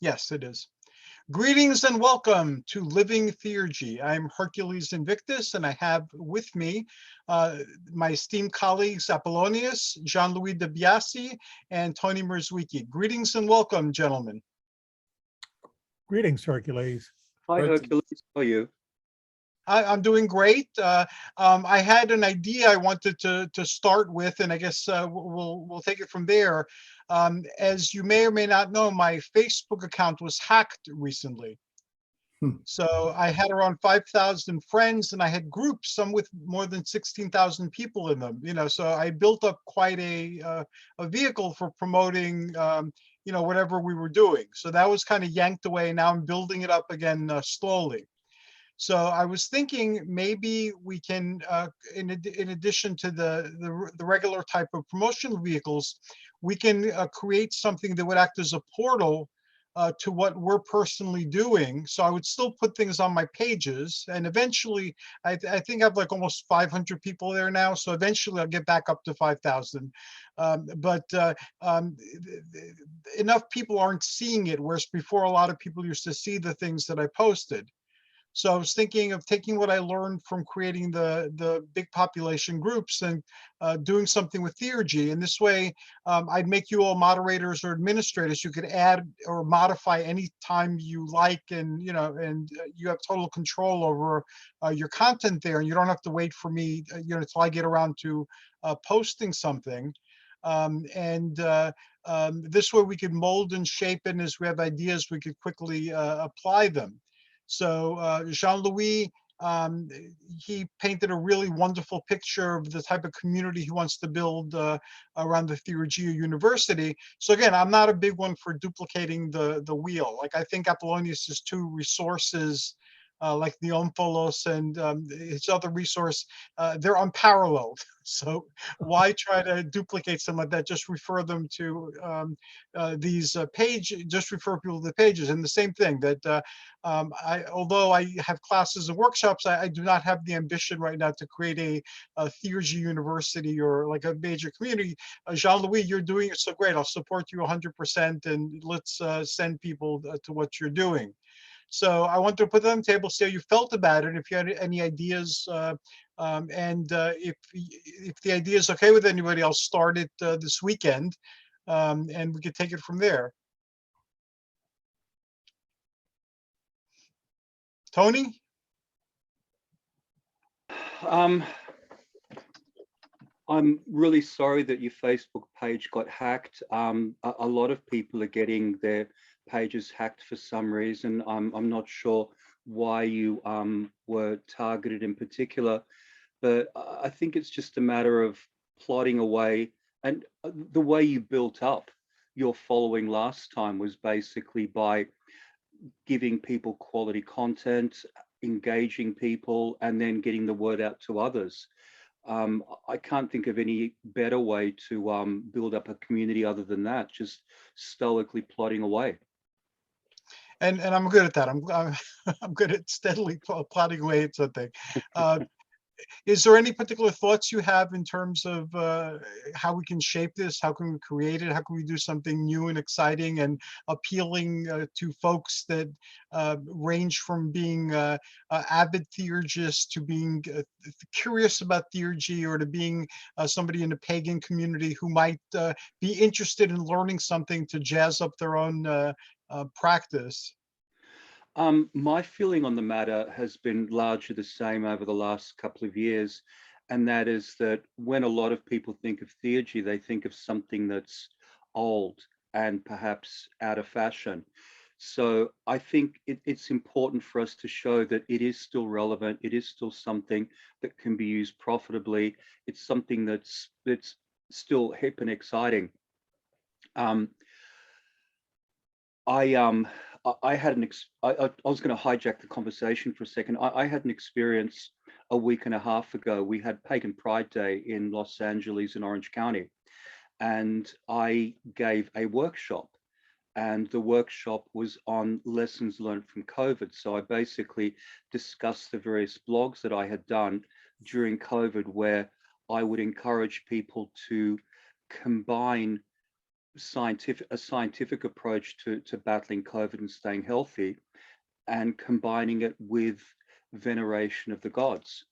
Yes, it is. Greetings and welcome to Living Theurgy. I'm Hercules Invictus, and I have with me uh, my esteemed colleagues Apollonius, Jean-Louis de Biasi, and Tony Mierzwicki. Greetings and welcome, gentlemen. Greetings, Hercules. Hi, Hercules. How are you? I'm doing great. I had an idea I wanted to start with, and I guess we'll take it from there. As you may or may not know, my Facebook account was hacked recently. So I had around 5,000 friends, and I had groups, some with more than 16,000 people in them. So I built up quite a vehicle for promoting, whatever we were doing. So that was kind of yanked away. Now I'm building it up again slowly. So I was thinking maybe we can, in addition to the regular type of promotional vehicles, we can create something that would act as a portal to what we're personally doing. So I would still put things on my pages, and eventually, I think I have like almost 500 people there now. So eventually, I'll get back up to 5,000. But enough people aren't seeing it, whereas before a lot of people used to see the things that I posted. So I was thinking of taking what I learned from creating the big population groups and doing something with Theurgy. And this way, I'd make you all moderators or administrators. You could add or modify any time you like, and you have total control over your content there. And you don't have to wait for me, until I get around to posting something. This way, we could mold and shape it, and as we have ideas, we could quickly apply them. So Jean-Louis, he painted a really wonderful picture of the type of community he wants to build around the Theurgy University. So again, I'm not a big one for duplicating the wheel. Like, I think Apollonius's two resources, like the Omphalos and his other resource, they're unparalleled. So why try to duplicate some of that? Just refer them to these just refer people to the pages. And the same thing that although I have classes and workshops, I do not have the ambition right now to create a Theurgy university or like a major community. Jean-Louis, you're doing it so great. I'll support you 100%, and let's send people to what you're doing. So I want to put that on the table, see how you felt about it, if you had any ideas, if the idea is okay with anybody, I'll start it this weekend, and we could take it from there. Tony? I'm really sorry that your Facebook page got hacked. A lot of people are getting their pages hacked for some reason. I'm not sure why you were targeted in particular, but I think it's just a matter of plodding away. And the way you built up your following last time was basically by giving people quality content, engaging people, and then getting the word out to others. I can't think of any better way to build up a community other than that, just stoically plodding away. And I'm good at that. I'm good at steadily plotting away at something. Is there any particular thoughts you have in terms of how we can shape this? How can we create it? How can we do something new and exciting and appealing to folks that range from being avid theurgists to being curious about theurgy, or to being somebody in a pagan community who might be interested in learning something to jazz up their own practice? My feeling on the matter has been largely the same over the last couple of years, and that is that when a lot of people think of theurgy, they think of something that's old and perhaps out of fashion. So I think it's important for us to show that it is still relevant. It is still something that can be used profitably. It's something that's still hip and exciting. Um, I had I was going to hijack the conversation for a second. I had an experience a week and a half ago. We had Pagan Pride Day in Los Angeles in Orange County, and I gave a workshop, and the workshop was on lessons learned from COVID. So I basically discussed the various blogs that I had done during COVID, where I would encourage people to combine a scientific approach to battling COVID and staying healthy, and combining it with veneration of the gods.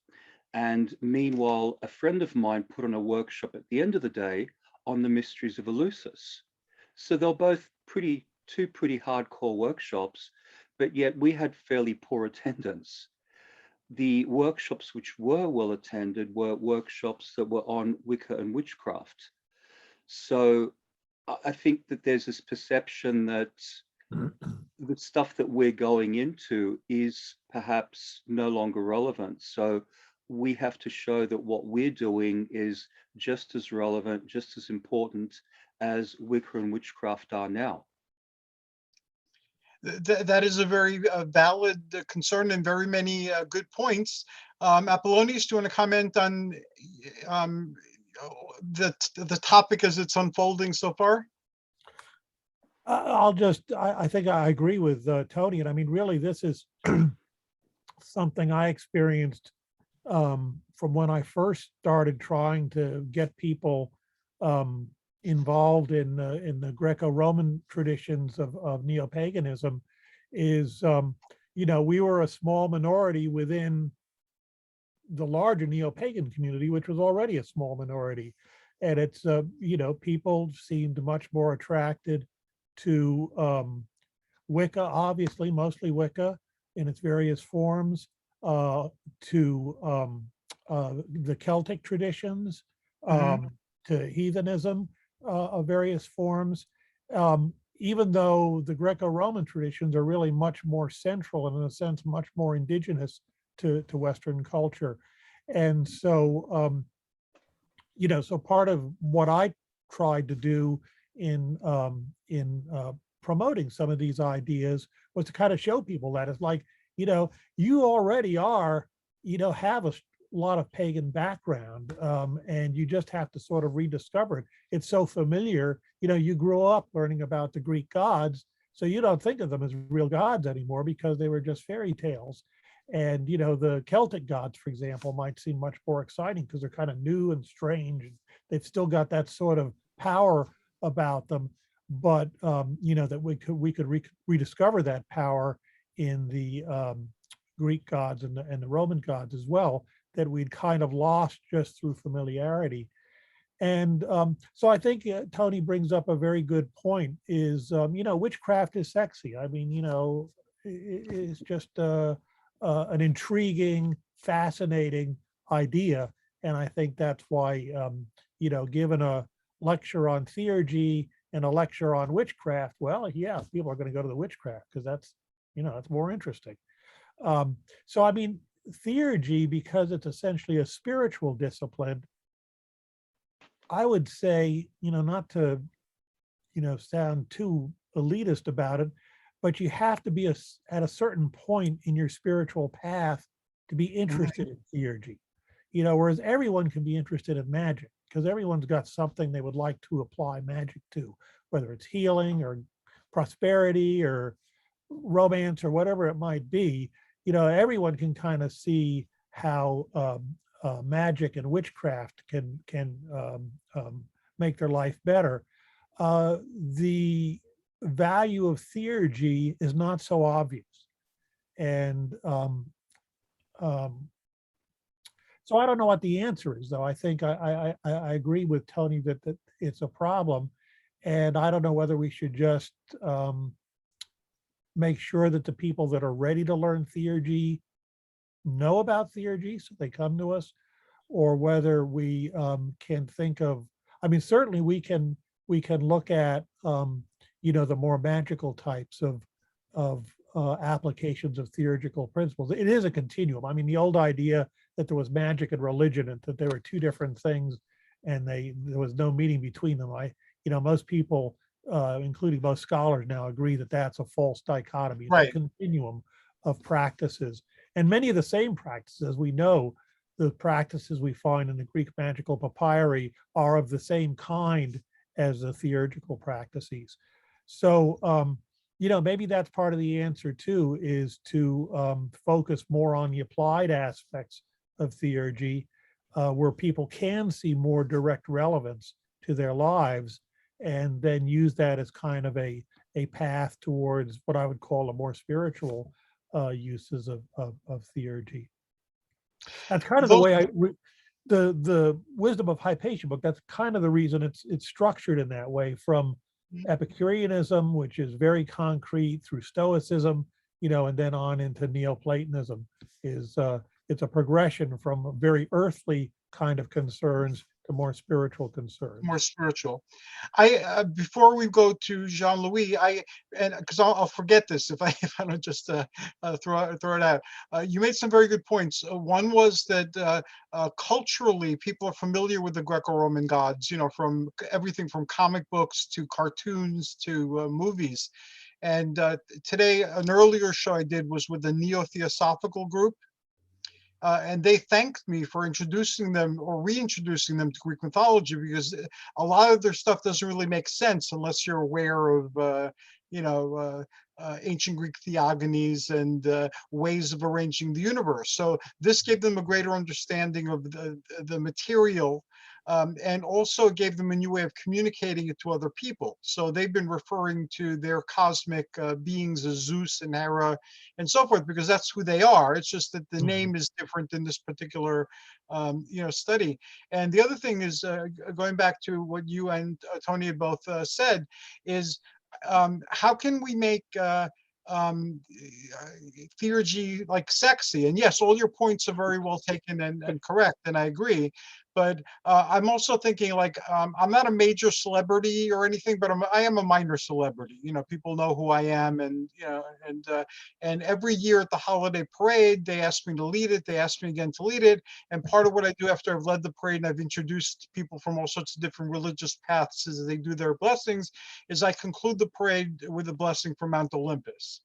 And meanwhile, a friend of mine put on a workshop at the end of the day on the mysteries of Eleusis. So they're both two pretty hardcore workshops, but yet we had fairly poor attendance. The workshops which were well attended were workshops that were on Wicca and witchcraft. So I think that there's this perception that the stuff that we're going into is perhaps no longer relevant. So we have to show that what we're doing is just as relevant, just as important as Wicca and witchcraft are now. That is a very valid concern and very many good points. Apollonius, do you want to comment on the topic as it's unfolding so far? I think I agree with Tony. And I mean, really, this is something I experienced from when I first started trying to get people involved in the Greco-Roman traditions of neo-paganism. Is we were a small minority within the larger neo-pagan community, which was already a small minority, and it's people seemed much more attracted to Wicca, obviously, mostly Wicca in its various forms, to the Celtic traditions, to heathenism of various forms, even though the Greco-Roman traditions are really much more central and in a sense much more indigenous to Western culture. And so, so part of what I tried to do in promoting some of these ideas was to kind of show people that it's like, you already have a lot of pagan background, and you just have to sort of rediscover it. It's so familiar, you grew up learning about the Greek gods, so you don't think of them as real gods anymore because they were just fairy tales. And the Celtic gods, for example, might seem much more exciting because they're kind of new and strange. They've still got that sort of power about them, but that we could rediscover that power in the Greek gods and the Roman gods as well, that we'd kind of lost just through familiarity. And so I think Tony brings up a very good point. Is witchcraft is sexy. I mean, it's just an intriguing, fascinating idea, and I think that's why given a lecture on theurgy and a lecture on witchcraft, well, yeah, people are going to go to the witchcraft because that's it's more interesting. So I mean, theurgy, because it's essentially a spiritual discipline, I would say, not to sound too elitist about it, but you have to be at a certain point in your spiritual path to be interested in theurgy. Whereas everyone can be interested in magic because everyone's got something they would like to apply magic to, whether it's healing or prosperity or romance or whatever it might be. Everyone can kind of see how magic and witchcraft can make their life better. The value of theurgy is not so obvious, and so I don't know what the answer is, though. I think I agree with Tony that it's a problem, and I don't know whether we should just make sure that the people that are ready to learn theurgy know about theurgy so they come to us, or whether we can think of, I mean, certainly we can look at the more magical types of applications of theurgical principles. It is a continuum. I mean, the old idea that there was magic and religion and that there were two different things and there was no meeting between them. Most people, including most scholars now, agree that that's a false dichotomy. It's a continuum of practices. And many of the same practices, we know, the practices we find in the Greek magical papyri are of the same kind as the theurgical practices. So, maybe that's part of the answer too, is to focus more on the applied aspects of theurgy, where people can see more direct relevance to their lives, and then use that as kind of a path towards what I would call a more spiritual uses of theurgy. That's kind of the way the Wisdom of Hypatia book, that's kind of the reason it's structured in that way, from Epicureanism, which is very concrete, through Stoicism, and then on into Neoplatonism. It's a progression from very earthly kind of concerns to more spiritual concerns. More spiritual. Before we go to Jean-Louis, because I'll forget this if I don't just throw it out. You made some very good points. One was that culturally, people are familiar with the Greco-Roman gods. From everything from comic books to cartoons to movies. And today, an earlier show I did was with the Neo-Theosophical group. And they thanked me for introducing them or reintroducing them to Greek mythology, because a lot of their stuff doesn't really make sense unless you're aware of, ancient Greek theogonies and ways of arranging the universe. So this gave them a greater understanding of the material, and also gave them a new way of communicating it to other people. So they've been referring to their cosmic beings as Zeus and Hera and so forth, because that's who they are. It's just that the name is different in this particular, study. And the other thing is, going back to what you and Tony both said, is how can we make theurgy like sexy? And yes, all your points are very well taken and correct, and I agree. But I'm also thinking, like, I'm not a major celebrity or anything, but I am a minor celebrity. People know who I am, and and every year at the holiday parade, they ask me to lead it. They ask me again to lead it. And part of what I do after I've led the parade and I've introduced people from all sorts of different religious paths as they do their blessings, is I conclude the parade with a blessing from Mount Olympus.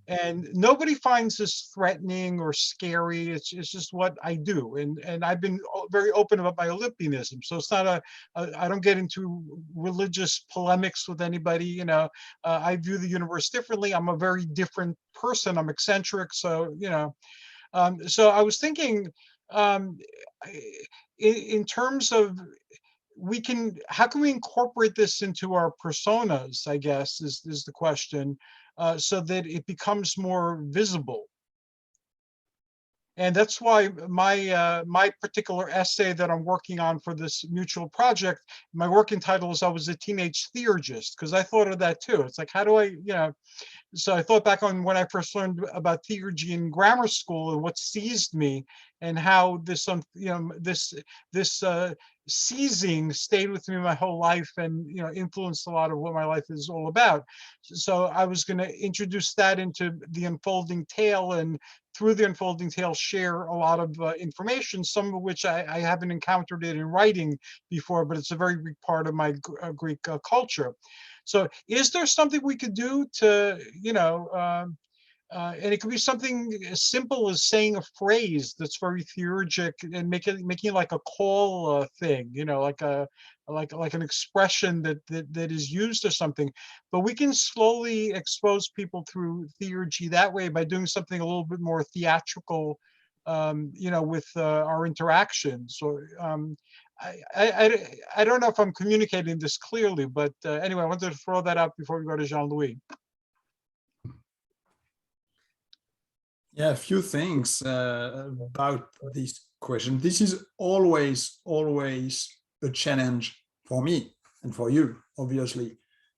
And nobody finds this threatening or scary. It's just what I do, and I've been very open about my Olympianism. So it's not I don't get into religious polemics with anybody. I view the universe differently. I'm a very different person. I'm eccentric. So so I was thinking, in terms of how can we incorporate this into our personas, I guess, is the question. So that it becomes more visible. And that's why my particular essay that I'm working on for this mutual project, my working title is I was a teenage theurgist, because I thought of that too. It's like, how do I, so I thought back on when I first learned about theurgy in grammar school and what seized me, and how this seizing stayed with me my whole life, and influenced a lot of what my life is all about. So I was going to introduce that into the unfolding tale, and through the unfolding tale share a lot of information, some of which I haven't encountered it in writing before, but it's a very big part of my Greek culture. So is there something we could do to, and it could be something as simple as saying a phrase that's very theurgic and making it like a call thing, like an expression that is used or something. But we can slowly expose people through theurgy that way by doing something a little bit more theatrical, with our interactions. Or I don't know if I'm communicating this clearly, but anyway, I wanted to throw that out before we go to Jean-Louis. Yeah, a few things about this question. This is always a challenge for me and for you, obviously,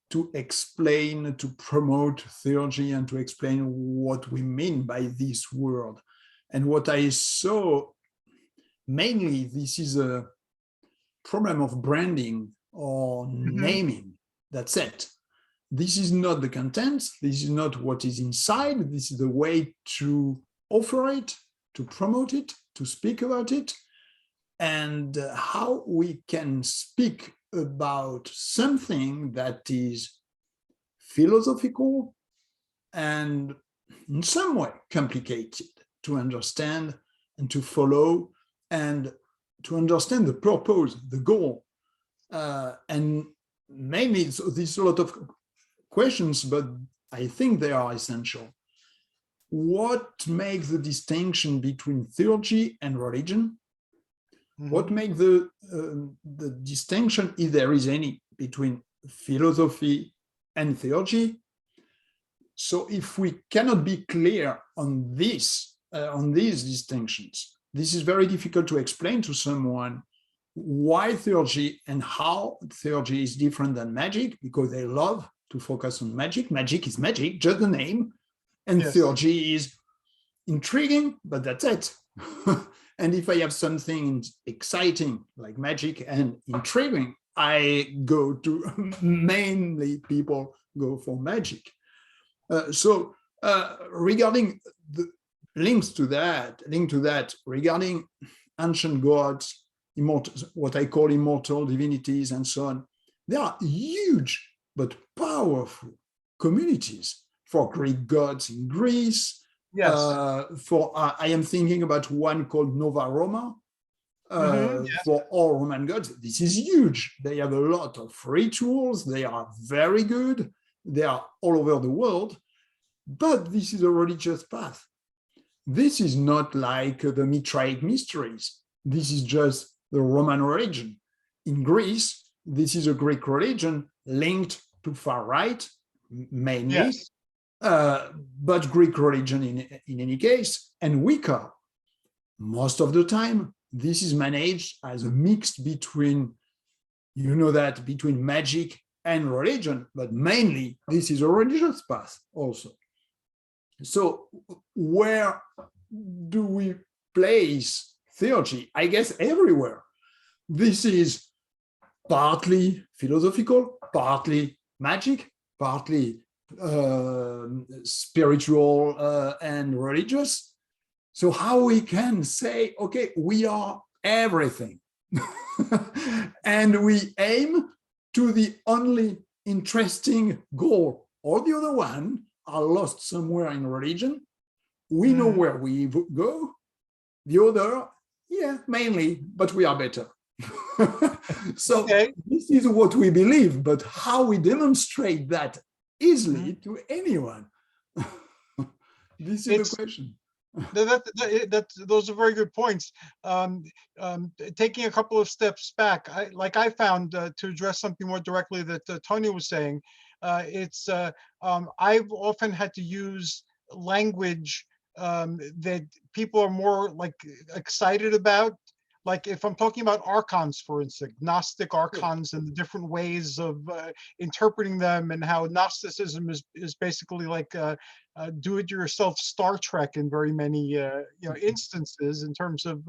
to explain, to promote theurgy and to explain what we mean by this word. And what I saw, mainly, this is a problem of branding or naming. That's it. This is not the content. This is not what is inside. This is the way to offer it, to promote it, to speak about it, and how we can speak about something that is philosophical and in some way complicated to understand and to follow, and to understand the purpose, the goal. And mainly, so there's a lot of questions, but I think they are essential. What makes the distinction between theurgy and religion? What makes the distinction, if there is any, between philosophy and theology. So if we cannot be clear on this, on these distinctions, this is very difficult to explain to someone why theology and how theology is different than magic, because they love to focus on magic. Magic is magic, just the name. And Yes. theology is intriguing, but that's it. And if I have something exciting like magic and intriguing, I go to, mainly people go for magic. So regarding the link to that, regarding ancient gods, immortal, what I call immortal divinities and so on, there are huge but powerful communities for Greek gods in Greece. Yes. I am thinking about one called Nova Roma. Yes. For all Roman gods, this is huge. They have a lot of rituals. They are very good. They are all over the world. But this is a religious path. This is not like the Mitraic mysteries. This is just the Roman religion. In Greece, this is a Greek religion linked to far right, mainly, Yes. but Greek religion in any case, and Wicca. Most of the time, this is managed as a mix between, between magic and religion, but mainly this is a religious path also. So where do we place theology? I guess everywhere. This is partly philosophical, partly magic, partly spiritual and religious. So how we can say, okay, we are everything. And we aim to the only interesting goal, or the other one are lost somewhere in religion. We know where we go. The other, yeah, mainly, but we are better. So This is what we believe, but how we demonstrate that easily to anyone? This is the question. Those are very good points. Taking a couple of steps back, I found to address something more directly that Tony was saying, I've often had to use language that people are more like excited about. Like if I'm talking about archons, for instance, Gnostic archons and the different ways of interpreting them, and how Gnosticism is basically like do-it-yourself Star Trek in very many instances in terms of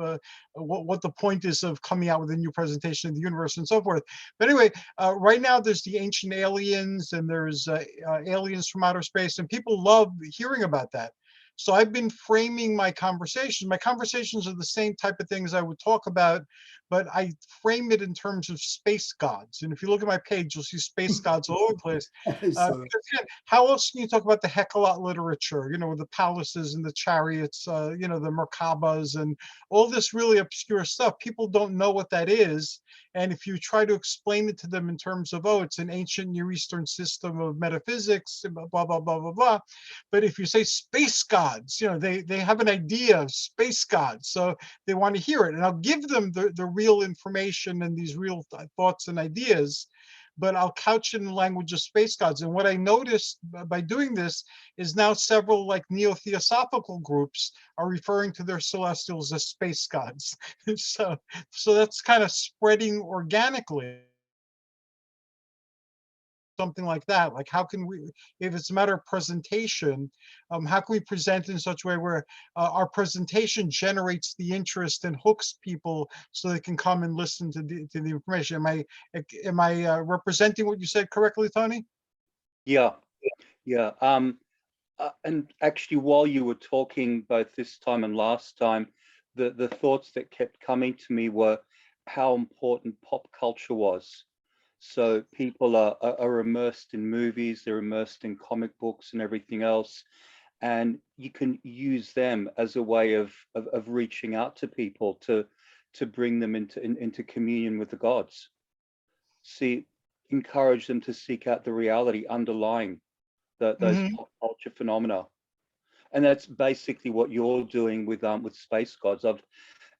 what the point is of coming out with a new presentation of the universe and so forth. But anyway, right now there's the ancient aliens, and there's aliens from outer space, and people love hearing about that. So I've been framing my conversations. My conversations are the same type of things I would talk about, but I frame it in terms of space gods. And if you look at my page, you'll see space gods all over the place. Because, again, how else can you talk about the Hecalot literature, with the palaces and the chariots, the Merkabas and all this really obscure stuff? People don't know what that is. And if you try to explain it to them in terms of, it's an ancient Near Eastern system of metaphysics, blah, blah, blah, blah, blah. But if you say space gods, they have an idea of space gods. So they want to hear it. And I'll give them the real information and these real thoughts and ideas, but I'll couch it in the language of space gods. And what I noticed by doing this is now several like neo-theosophical groups are referring to their celestials as space gods. So that's kind of spreading organically. Something like that. Like, how can we, if it's a matter of presentation, how can we present in such a way where our presentation generates the interest and hooks people so they can come and listen to the information? Am I representing what you said correctly, Tony? Yeah. And actually, while you were talking both this time and last time, the thoughts that kept coming to me were how important pop culture was. So people are immersed in movies, they're immersed in comic books and everything else. And you can use them as a way of reaching out to people to bring them into communion with the gods. Encourage them to seek out the reality underlying those pop culture phenomena. And that's basically what you're doing with space gods.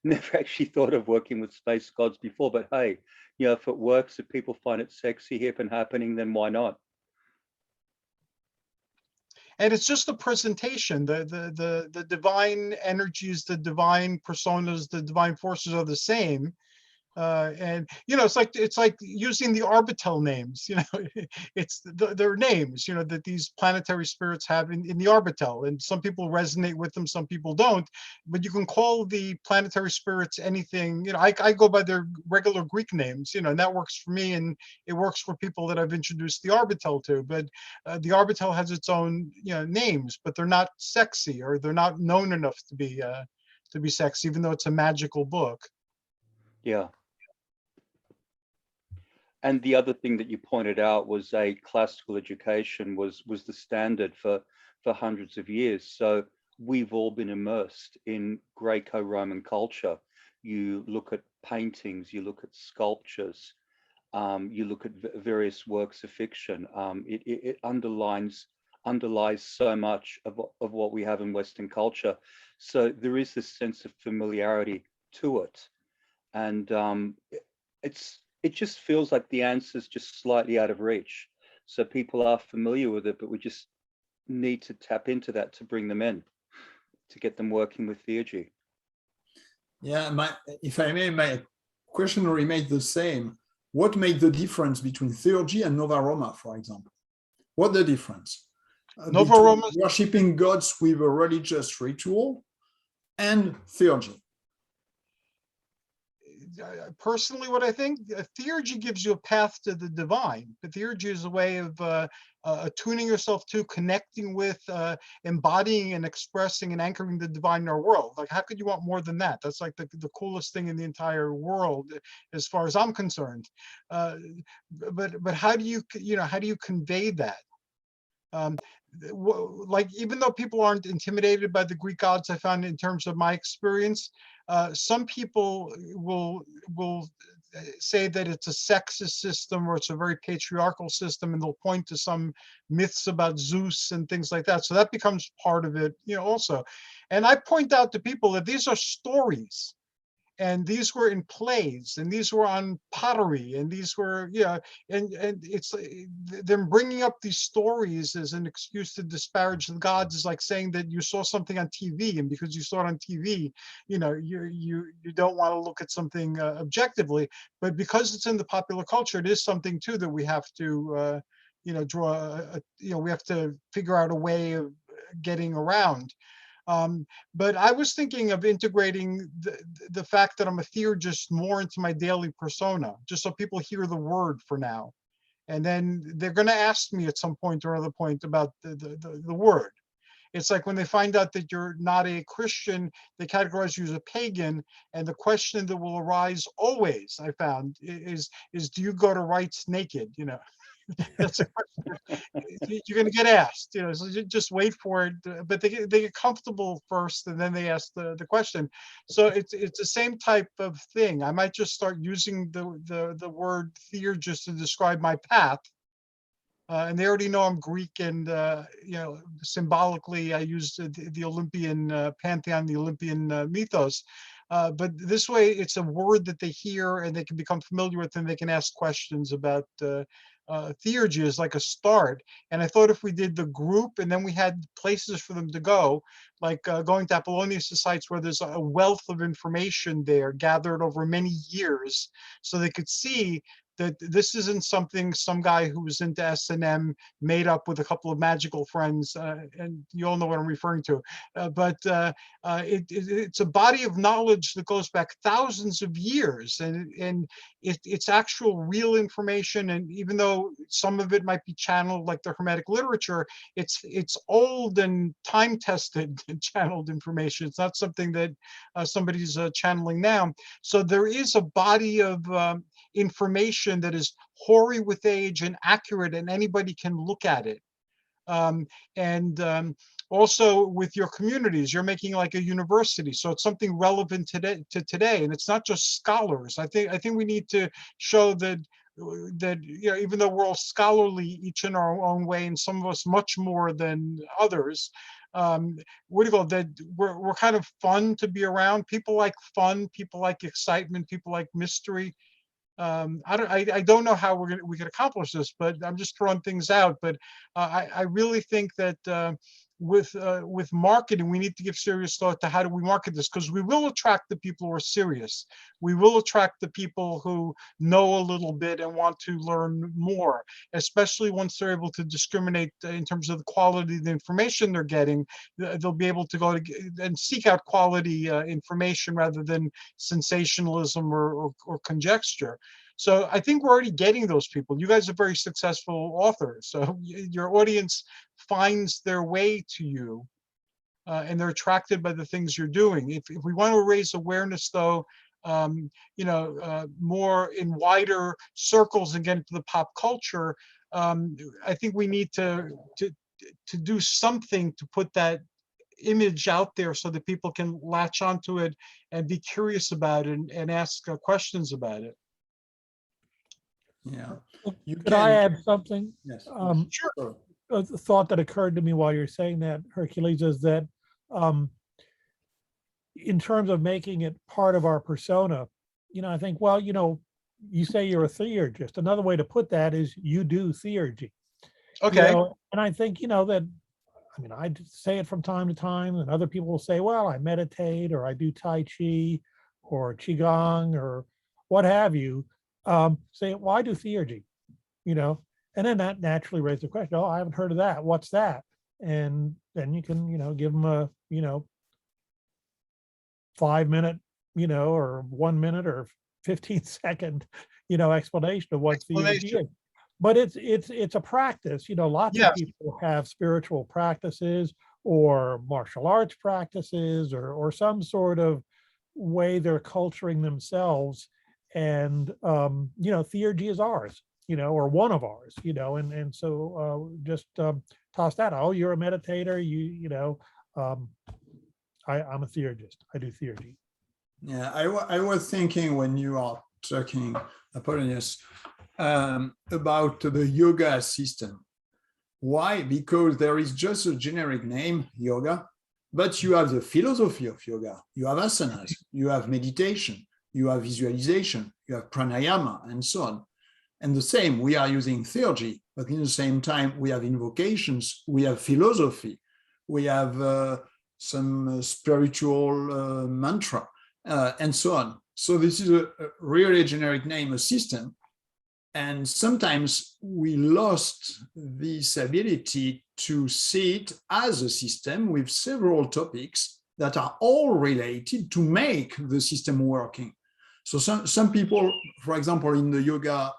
never actually thought of working with space gods before, but hey, you know, if it works, if people find it sexy, hip and happening, then why not? And it's just the presentation, the divine energies, the divine personas, the divine forces are the same. And you know, it's like using the orbital names. You know, it's their names. You know, that these planetary spirits have in the orbital, and some people resonate with them, some people don't. But you can call the planetary spirits anything. You know, I go by their regular Greek names. You know, and that works for me, and it works for people that I've introduced the orbital to. But the orbital has its own, you know, names, but they're not sexy, or they're not known enough to be sexy, even though it's a magical book. Yeah. And the other thing that you pointed out was a classical education was the standard for hundreds of years. So we've all been immersed in Greco-Roman culture. You look at paintings, you look at sculptures, you look at various works of fiction. It underlies so much of what we have in Western culture. So there is this sense of familiarity to it, and it just feels like the answer's just slightly out of reach. So people are familiar with it, but we just need to tap into that to bring them in, to get them working with Theurgy. Yeah, if I may, my question remains the same. What made the difference between Theurgy and Nova Roma, for example? What the difference? Nova Roma, worshipping gods with a religious ritual and Theurgy. Personally, what I think, Theurgy gives you a path to the divine. The Theurgy is a way of attuning yourself to, connecting with, embodying and expressing and anchoring the divine in our world. Like, how could you want more than that? That's like the coolest thing in the entire world, as far as I'm concerned. But how do you convey that? Like, even though people aren't intimidated by the Greek gods, I found in terms of my experience, some people will say that it's a sexist system, or it's a very patriarchal system, and they'll point to some myths about Zeus and things like that. So that becomes part of it, you know, also. And I point out to people that these are stories, and these were in plays, and these were on pottery, and these were, yeah, and it's them bringing up these stories as an excuse to disparage the gods is like saying that you saw something on TV, and because you saw it on TV, you know, you don't want to look at something objectively, but because it's in the popular culture, it is something too that we have to you know, we have to figure out a way of getting around. But I was thinking of integrating the fact that I'm a theurgist more into my daily persona, just so people hear the word for now. And then they're going to ask me at some point or other point about the word. It's like when they find out that you're not a Christian, they categorize you as a pagan. And the question that will arise always, I found, is do you go to rites naked? You know, that's a question you're going to get asked. You know, so just wait for it. But they get comfortable first, and then they ask the question. So it's the same type of thing. I might just start using the word theurgist to describe my path. And they already know I'm Greek, and you know, symbolically I use the Olympian pantheon, the Olympian mythos. But this way, it's a word that they hear and they can become familiar with, and they can ask questions about Theurgy is like a start. And I thought if we did the group and then we had places for them to go, like going to Apollonius' sites where there's a wealth of information there gathered over many years, so they could see that this isn't something some guy who was into S&M made up with a couple of magical friends, and you all know what I'm referring to. But it's a body of knowledge that goes back thousands of years, and it's actual real information. And even though some of it might be channeled like the Hermetic literature, it's old and time-tested channeled information. It's not something that somebody's channeling now. So there is a body of information that is hoary with age and accurate, and anybody can look at it. Also with your communities, you're making like a university, so it's something relevant to today, and it's not just scholars. I think we need to show that that, you know, even though we're all scholarly, each in our own way, and some of us much more than others, what do you call that? We're kind of fun to be around. People like fun, people like excitement, people like mystery. I don't know how we can accomplish this, but I'm just throwing things out. But I really think that with marketing, we need to give serious thought to how do we market this, because we will attract the people who are serious. We will attract the people who know a little bit and want to learn more, especially once they're able to discriminate in terms of the quality of the information they're getting. They'll be able to go and seek out quality information rather than sensationalism or conjecture. So I think we're already getting those people. You guys are very successful authors, so your audience finds their way to you, and they're attracted by the things you're doing. If we want to raise awareness, though, you know, more in wider circles and get into the pop culture, I think we need to do something to put that image out there so that people can latch onto it and be curious about it and ask questions about it. Yeah. Could I add something? Yes. Sure. A thought that occurred to me while you're saying that, Hercules, is that in terms of making it part of our persona, you know, I think, well, you know, you say you're a theurgist. Another way to put that is you do theurgy. Okay. You know, and I think, you know, that, I mean, I say it from time to time, and other people will say, well, I meditate, or I do Tai Chi, or Qigong, or what have you. Say, well, I do theurgy, you know, and then that naturally raises the question, oh, I haven't heard of that. What's that? And then you can, you know, give them a, you know, 5-minute, you know, or 1 minute or 15-second, you know, explanation of what theurgy is. But it's a practice, you know. Lots of people have spiritual practices or martial arts practices or some sort of way they're culturing themselves. And, you know, theurgy is ours, you know, or one of ours, you know, and so just toss that out. Oh, you're a meditator, you know, I'm a theurgist. I do theurgy. Yeah, I was thinking when you are talking, Apollonius, about the yoga system. Why? Because there is just a generic name, yoga, but you have the philosophy of yoga. You have asanas, you have meditation, you have visualization, you have pranayama, and so on. And the same, we are using theurgy, but in the same time, we have invocations, we have philosophy, we have some spiritual mantra, and so on. So this is a really generic name, a system. And sometimes we lost this ability to see it as a system with several topics that are all related to make the system working. So some people, for example, in the yoga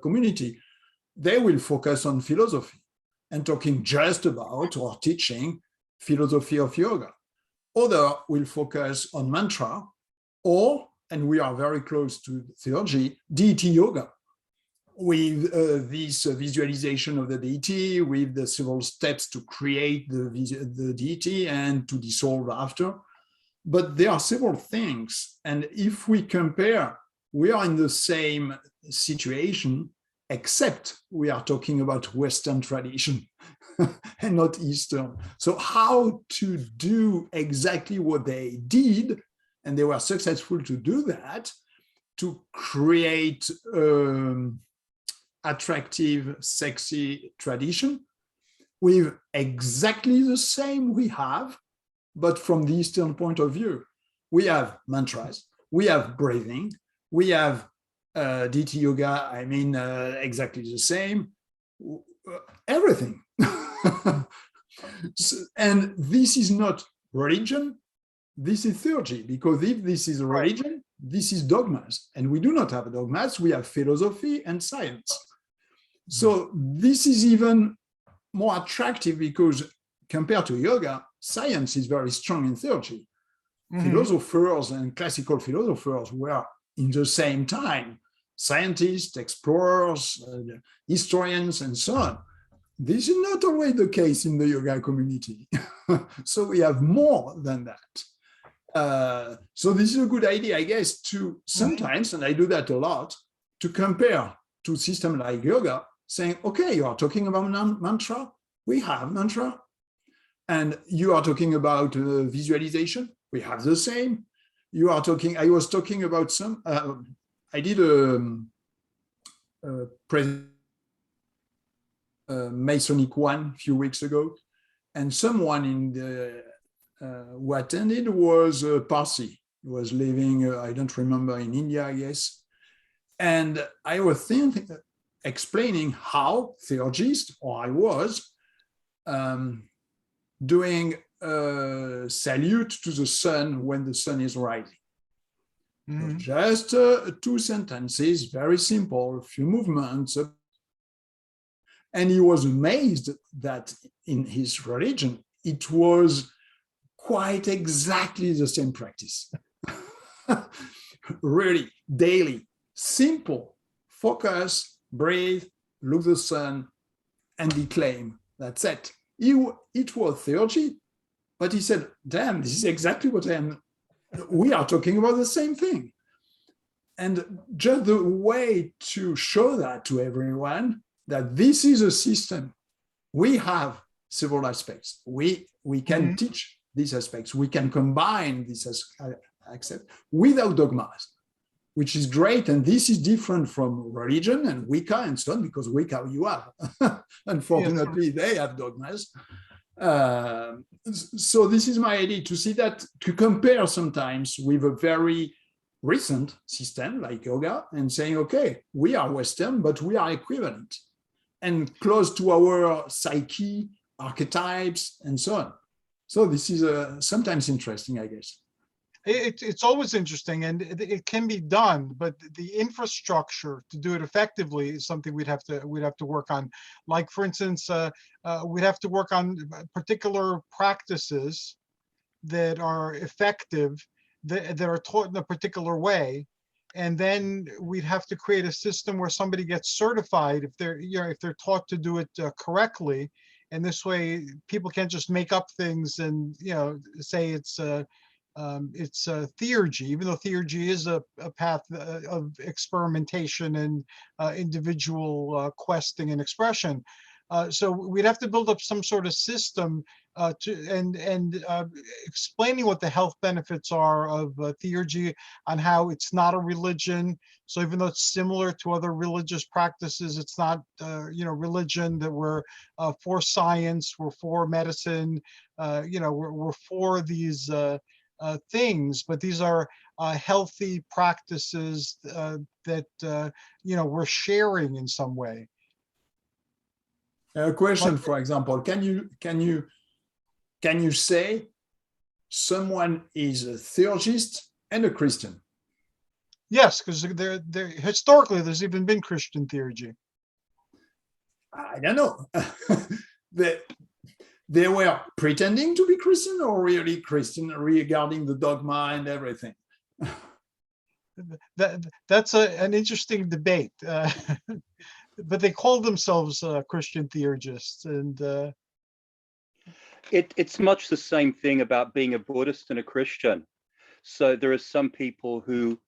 community, they will focus on philosophy and talking just about or teaching philosophy of yoga. Other will focus on mantra or, and we are very close to theurgy, deity yoga, with this visualization of the deity, with the several steps to create the deity and to dissolve after. But there are several things. And if we compare, we are in the same situation, except we are talking about Western tradition and not Eastern. So how to do exactly what they did, and they were successful to do that, to create attractive, sexy tradition with exactly the same we have, but from the Eastern point of view. We have mantras, we have breathing, we have deity yoga, I mean, exactly the same, everything. So, and this is not religion, this is theurgy, because if this is religion, this is dogmas, and we do not have dogmas, we have philosophy and science. So this is even more attractive because compared to yoga, science is very strong in theurgy. Philosophers and classical philosophers were in the same time, scientists, explorers, historians, and so on. This is not always the case in the yoga community. So we have more than that. So this is a good idea, I guess, to sometimes, and I do that a lot, to compare to systems like yoga, saying, okay, you are talking about mantra, we have mantra. And you are talking about visualization, we have the same. You are talking, I was talking about some, I did a Masonic one a few weeks ago, and someone in the who attended was Parsi. He was living, I don't remember, in India, I guess. And I was explaining how theologist, or I was, doing a salute to the sun when the sun is rising. Mhm. Just 2 sentences, very simple, a few movements. And he was amazed that in his religion, it was quite exactly the same practice. Really, daily, simple, focus, breathe, look the sun, and declaim. That's it. It was theology, but he said, damn, this is exactly what I am. We are talking about the same thing. And just the way to show that to everyone, that this is a system. We have several aspects. We can teach these aspects. We can combine these aspects without dogmas, which is great. And this is different from religion and Wicca and so on, because Wicca you have. Unfortunately, they have dogmas. So this is my idea, to see that, to compare sometimes with a very recent system like yoga and saying, okay, we are Western, but we are equivalent and close to our psyche, archetypes, and so on. So this is sometimes interesting, I guess. It's always interesting, and it can be done, but the infrastructure to do it effectively is something we'd have to work on. Like, for instance, we'd have to work on particular practices that are effective, that are taught in a particular way, and then we'd have to create a system where somebody gets certified if they're taught to do it correctly. And this way, people can't just make up things and say it's theurgy, even though theurgy is a path of experimentation and individual questing and expression. So we'd have to build up some sort of system explaining what the health benefits are of theurgy, on how it's not a religion. So even though it's similar to other religious practices, it's not religion, that we're for science, we're for medicine, we're for these things, but these are healthy practices that we're sharing in some way. A question, for example, can you say someone is a theologist and a Christian? Yes, because they're historically there's even been Christian theurgy. I don't know. They were pretending to be Christian, or really Christian regarding the dogma and everything? That's an interesting debate. But they call themselves Christian theurgists, and it's much the same thing about being a Buddhist and a Christian. So there are some people who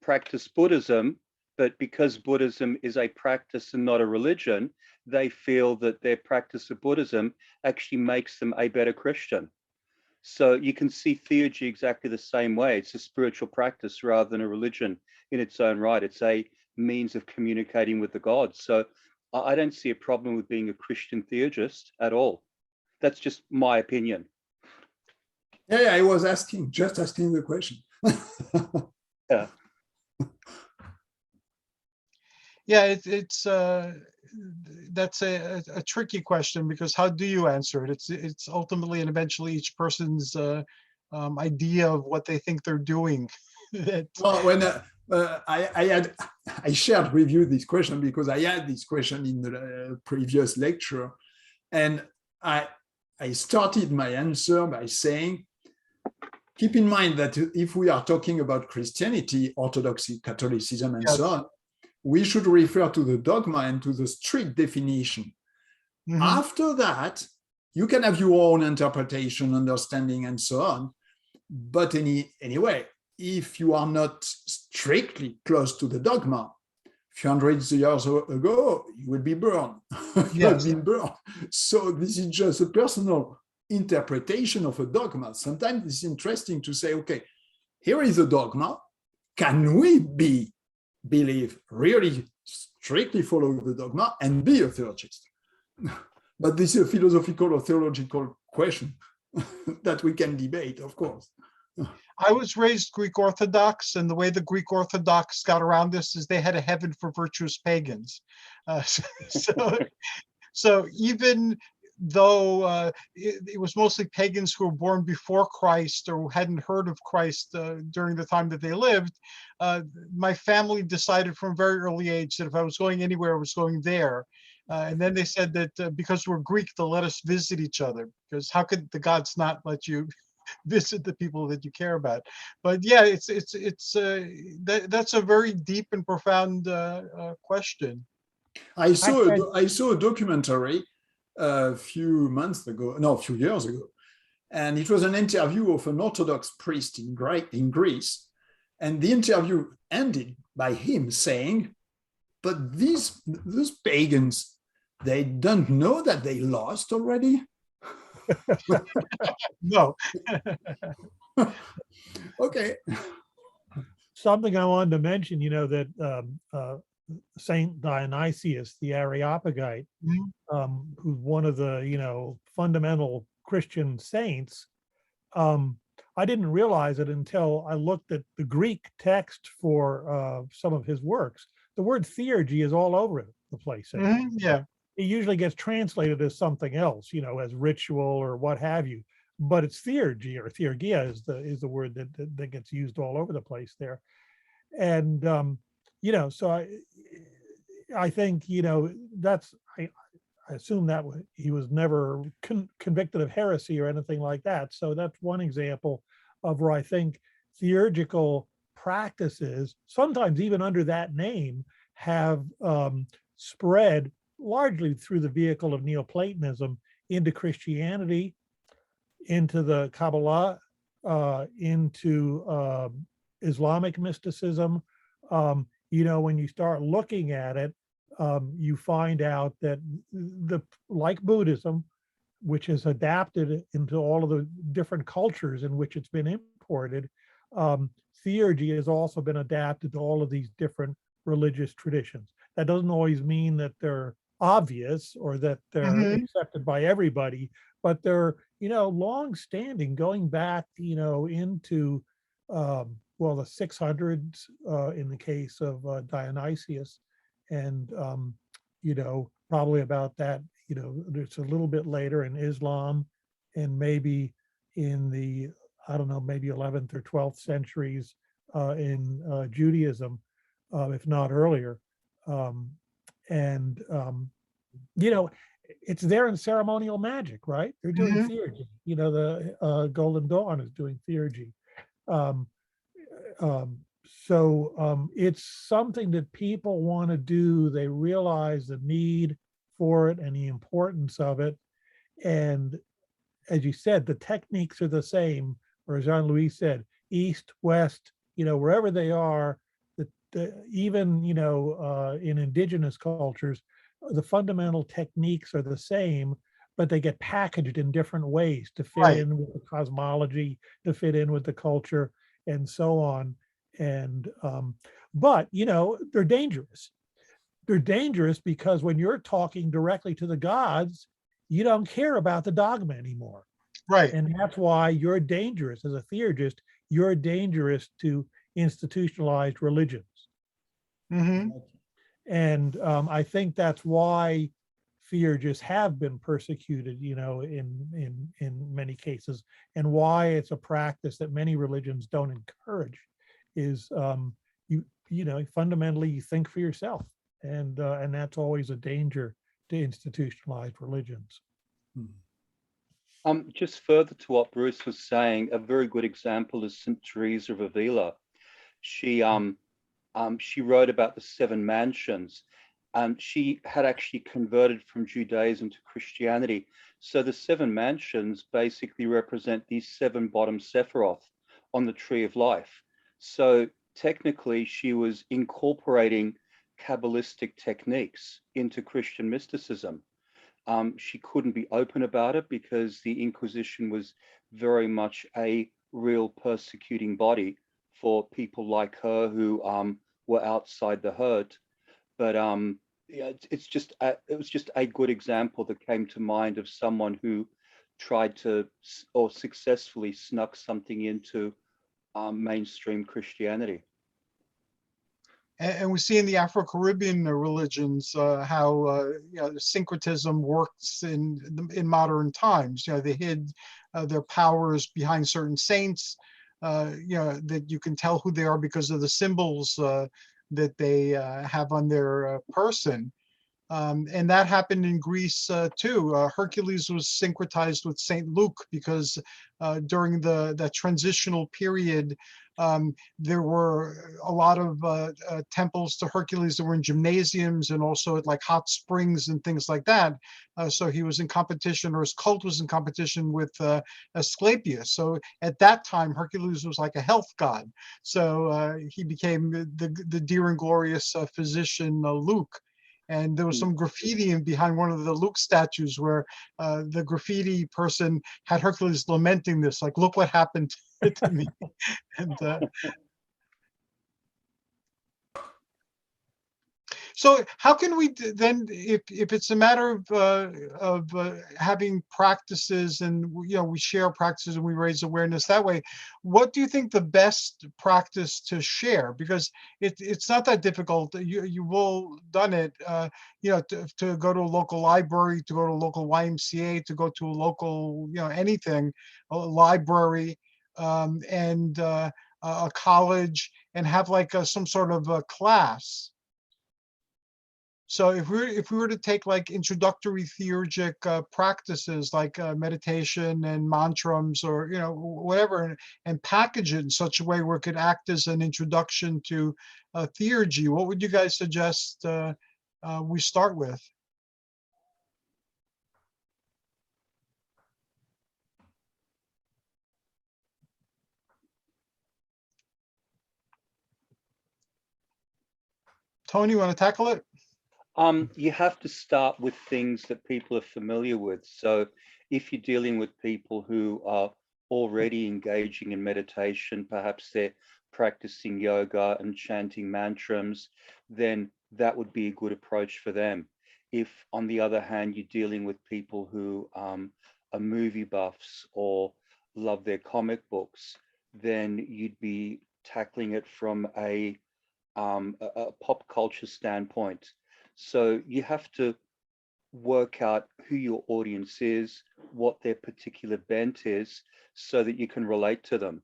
practice Buddhism, but because Buddhism is a practice and not a religion, they feel that their practice of Buddhism actually makes them a better Christian. So you can see theurgy exactly the same way. It's a spiritual practice rather than a religion in its own right. It's a means of communicating with the gods. So I don't see a problem with being a Christian theurgist at all. That's just my opinion. Yeah, I was just asking the question. Yeah. Yeah, that's a tricky question, because how do you answer it? It's ultimately and eventually each person's idea of what they think they're doing. Well, when I shared with you this question because I had this question in the previous lecture, and I started my answer by saying, keep in mind that if we are talking about Christianity, Orthodoxy, Catholicism, and so on, we should refer to the dogma and to the strict definition. Mm-hmm. After that, you can have your own interpretation, understanding, and so on. But anyway, if you are not strictly close to the dogma, few hundreds of years ago, you would be burned. You have Yes. been burned. So this is just a personal interpretation of a dogma. Sometimes it's interesting to say, okay, here is a dogma. Can we believe, really strictly follow the dogma and be a theologist? But this is a philosophical or theological question that we can debate, of course. I was raised Greek Orthodox, and the way the Greek Orthodox got around this is they had a heaven for virtuous pagans. So even though it was mostly pagans who were born before Christ or who hadn't heard of Christ during the time that they lived, my family decided from a very early age that if I was going anywhere, I was going there. And then they said that because we're Greek, they'll let us visit each other, because how could the gods not let you visit the people that you care about? But yeah, that's a very deep and profound question. I saw a documentary a few years ago, and it was an interview of an Orthodox priest in Greece, and the interview ended by him saying, "But these pagans, they don't know that they lost already." No. Okay. Something I wanted to mention, that Saint Dionysius, the Areopagite, who's one of the, fundamental Christian saints, I didn't realize it until I looked at the Greek text for some of his works. The word theurgy is all over the place. Yeah. It usually gets translated as something else, as ritual or what have you. But it's theurgy, or theurgia is the word that gets used all over the place there. And so I think I assume that he was never convicted of heresy or anything like that. So that's one example of where I think theurgical practices, sometimes even under that name, have spread largely through the vehicle of Neoplatonism into Christianity, into the Kabbalah, into Islamic mysticism. When you start looking at it, you find out that like Buddhism, which is adapted into all of the different cultures in which it's been imported, theurgy has also been adapted to all of these different religious traditions. That doesn't always mean that they're obvious or that they're accepted by everybody, but they're long-standing, going back into the 600s in the case of Dionysius, and probably about that, it's a little bit later in Islam, and maybe in the maybe 11th or 12th centuries in Judaism, if not earlier. It's there in ceremonial magic, right? They're doing theurgy. The Golden Dawn is doing theurgy. So it's something that people want to do. They realize the need for it and the importance of it. And as you said, the techniques are the same, or as Jean-Louis said, East, West, wherever they are, even, in indigenous cultures, the fundamental techniques are the same, but they get packaged in different ways to fit in with the cosmology, to fit in with the culture, and so on. And but they're dangerous. They're dangerous because when you're talking directly to the gods, you don't care about the dogma anymore. Right. And that's why you're dangerous as a theurgist. You're dangerous to institutionalized religions. And I think that's why theurgists have been persecuted, in many cases, and why it's a practice that many religions don't encourage. Is fundamentally you think for yourself, and that's always a danger to institutionalized religions. Just further to what Bruce was saying, a very good example is St. Teresa of Avila. She wrote about the 7 mansions. She had actually converted from Judaism to Christianity. So the 7 mansions basically represent these 7 bottom Sephiroth on the tree of life. So technically she was incorporating Kabbalistic techniques into Christian mysticism. She couldn't be open about it because the Inquisition was very much a real persecuting body for people like her who were outside the herd. But yeah, it was just a good example that came to mind of someone who tried to or successfully snuck something into mainstream Christianity. And we see in the Afro-Caribbean religions how syncretism works in modern times. They hid their powers behind certain saints. That you can tell who they are because of the symbols that they have on their person. And that happened in Greece too. Hercules was syncretized with Saint Luke because during that transitional period, there were a lot of temples to Hercules that were in gymnasiums and also at like hot springs and things like that. So he was in competition, or his cult was in competition with Asclepius. So at that time, Hercules was like a health god. So he became the dear and glorious physician Luke. And there was some graffiti behind one of the Luke statues where the graffiti person had Hercules lamenting this, like, look what happened to me. And so how can we then, if it's a matter of having practices and we share practices and we raise awareness that way, what do you think the best practice to share? Because it's not that difficult. You've all done it. To go to a local library, to go to a local YMCA, to go to a local anything, a library, and a college, and have like some sort of a class. So if we were to take like introductory theurgic practices like meditation and mantrams or whatever, and package it in such a way where it could act as an introduction to theurgy, what would you guys suggest we start with? Tony, you want to tackle it? You have to start with things that people are familiar with. So if you're dealing with people who are already engaging in meditation, perhaps they're practicing yoga and chanting mantrams, then that would be a good approach for them. If, on the other hand, you're dealing with people who are movie buffs or love their comic books, then you'd be tackling it from a pop culture standpoint. So you have to work out who your audience is, what their particular bent is, so that you can relate to them.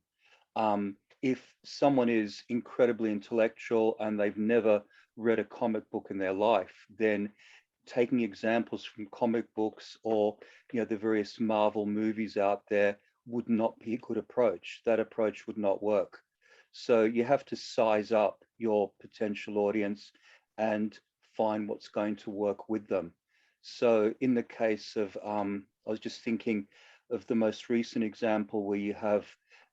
If someone is incredibly intellectual and they've never read a comic book in their life, then taking examples from comic books or the various Marvel movies out there would not be a good approach. That approach would not work. So you have to size up your potential audience and find what's going to work with them. So in the case of, I was just thinking of the most recent example where you have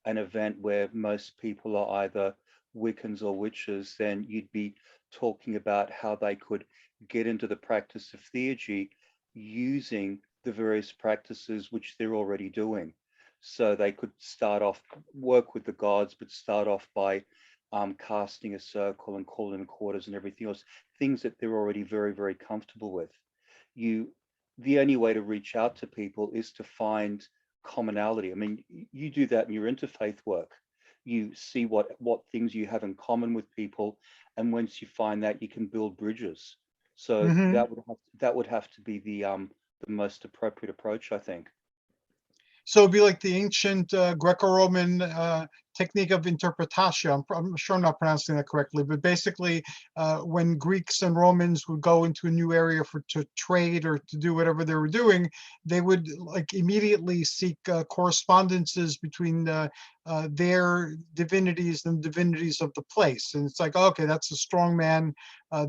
an event where most people are either Wiccans or witches, then you'd be talking about how they could get into the practice of theurgy using the various practices which they're already doing. So they could start off, work with the gods, but start off by casting a circle and calling in quarters and everything else, things that they're already very, very comfortable with. The only way to reach out to people is to find commonality. I mean, you do that in your interfaith work. You see what things you have in common with people, and once you find that, you can build bridges. So that would have to be the most appropriate approach, I think. So it'd be like the ancient Greco-Roman technique of interpretatio. I'm sure I'm not pronouncing that correctly, but basically when Greeks and Romans would go into a new area to trade or to do whatever they were doing, they would like immediately seek correspondences between their divinities and divinities of the place. And it's like, okay, that's a strong man,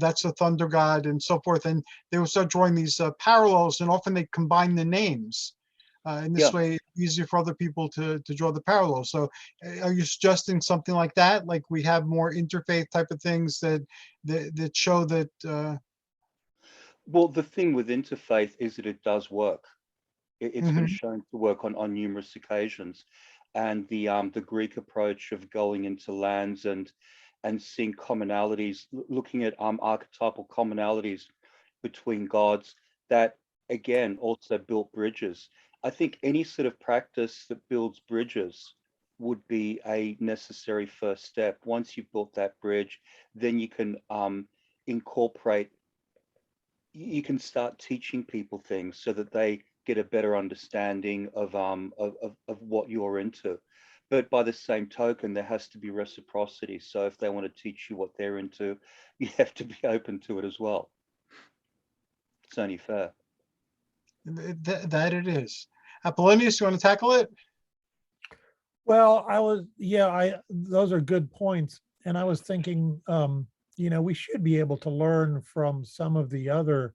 that's a thunder god, and so forth. And they would start drawing these parallels, and often they combine the names. In this way, easier for other people to draw the parallel. So are you suggesting something like that? Like we have more interfaith type of things that show that Well, the thing with interfaith is that it does work. It's been Mhm. shown to work on numerous occasions, and the Greek approach of going into lands and seeing commonalities, looking at archetypal commonalities between gods, that again also built bridges. I think any sort of practice that builds bridges would be a necessary first step. Once you've built that bridge, then you can incorporate, you can start teaching people things so that they get a better understanding of what you're into. But by the same token, there has to be reciprocity. So if they want to teach you what they're into, you have to be open to it as well. It's only fair. that it is. Apollonius, you want to tackle it? Well, those are good points. And I was thinking, we should be able to learn from some of the other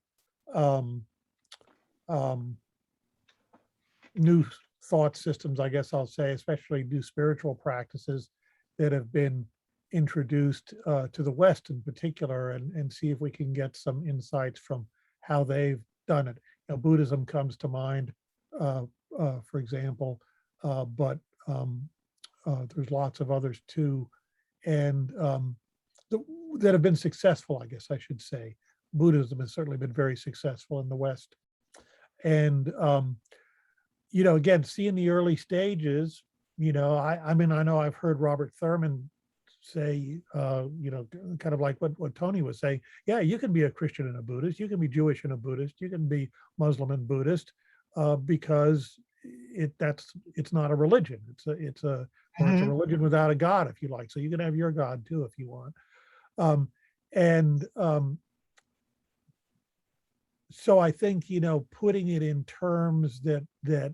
new thought systems, I guess I'll say, especially new spiritual practices that have been introduced to the West in particular, and see if we can get some insights from how they've done it. Buddhism comes to mind, for example, but there's lots of others too, and that have been successful, I guess I should say. Buddhism has certainly been very successful in the West. And, again, seeing the early stages, I mean, I know I've heard Robert Thurman say, kind of like what Tony was saying. Yeah, you can be a Christian and a Buddhist, you can be Jewish and a Buddhist, you can be Muslim and Buddhist, because it's not a religion. It's a religion without a God, if you like. So you can have your God too, if you want. So I think, putting it in terms that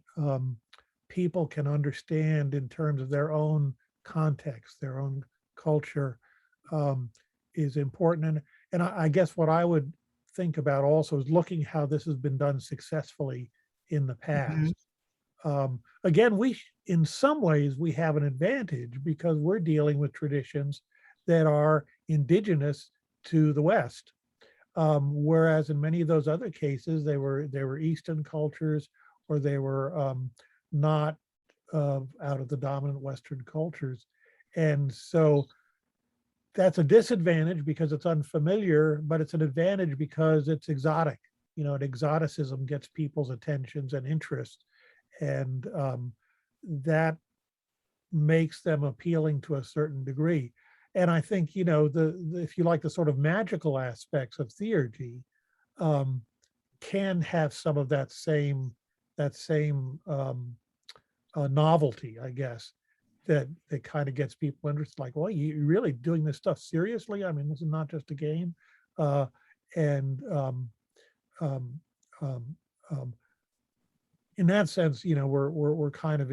people can understand in terms of their own context, their own culture, is important. And I guess what I would think about also is looking how this has been done successfully in the past. Again, in some ways, we have an advantage because we're dealing with traditions that are indigenous to the West. Whereas in many of those other cases, they were Eastern cultures, or they were not out of the dominant Western cultures. And so that's a disadvantage because it's unfamiliar, but it's an advantage because it's exotic. And exoticism gets people's attentions and interests, and that makes them appealing to a certain degree. And I think, if you like, the sort of magical aspects of theurgy can have some of that same novelty, I guess, that kind of gets people interested. Like, well, you really doing this stuff seriously? I mean, this is not just a game. In that sense, we're kind of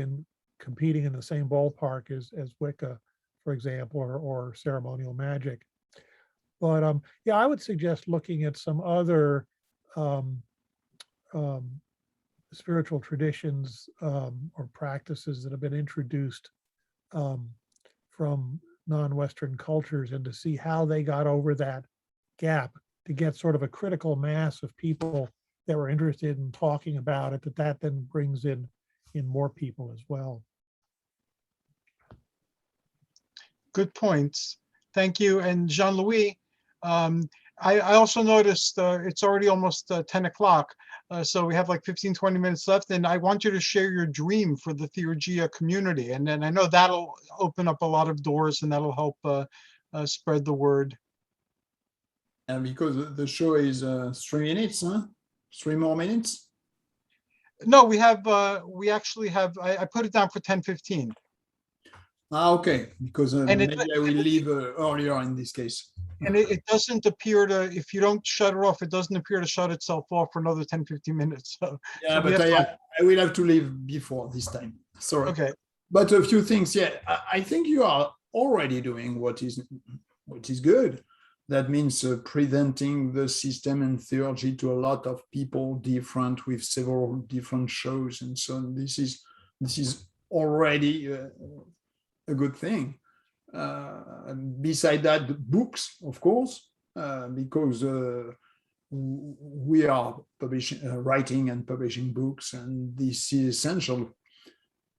competing in the same ballpark as Wicca, for example, or ceremonial magic. But I would suggest looking at some other spiritual traditions or practices that have been introduced from non-Western cultures, and to see how they got over that gap, to get sort of a critical mass of people that were interested in talking about it, that then brings in more people as well. Good points. Thank you. And Jean-Louis, I also noticed it's already almost 10 o'clock. So we have like 15, 20 minutes left. And I want you to share your dream for the Theurgy community. And then I know that'll open up a lot of doors, and that'll help spread the word. And because the show is 3 minutes, huh? 3 more minutes? No, we actually have, I put it down for 10:15. Okay, because maybe I will leave earlier in this case. And it doesn't appear to, if you don't shut it off, it doesn't appear to shut itself off for another 10-15 minutes. So, yeah, but I will have to leave before this time. Sorry. Okay. But a few things, yeah. I think you are already doing what is good. That means presenting the system and theurgy to a lot of people, different, with several different shows and so on. This is This is already a good thing. Beside that, books, of course, because we are publishing, writing and publishing books, and this is essential.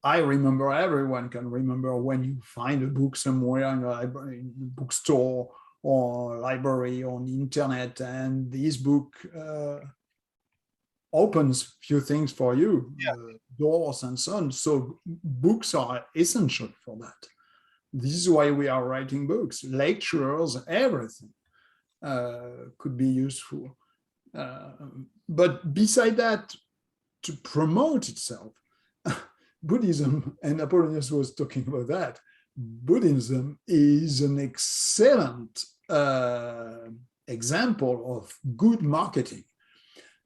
I remember, everyone can remember, when you find a book somewhere in a library, in a bookstore or library or on the internet, and this book opens few things for you, doors and so on. So books are essential for that. This is why we are writing books, lectures, everything could be useful. But beside that, to promote itself, Buddhism, and Apollonius was talking about that, Buddhism is an excellent example of good marketing.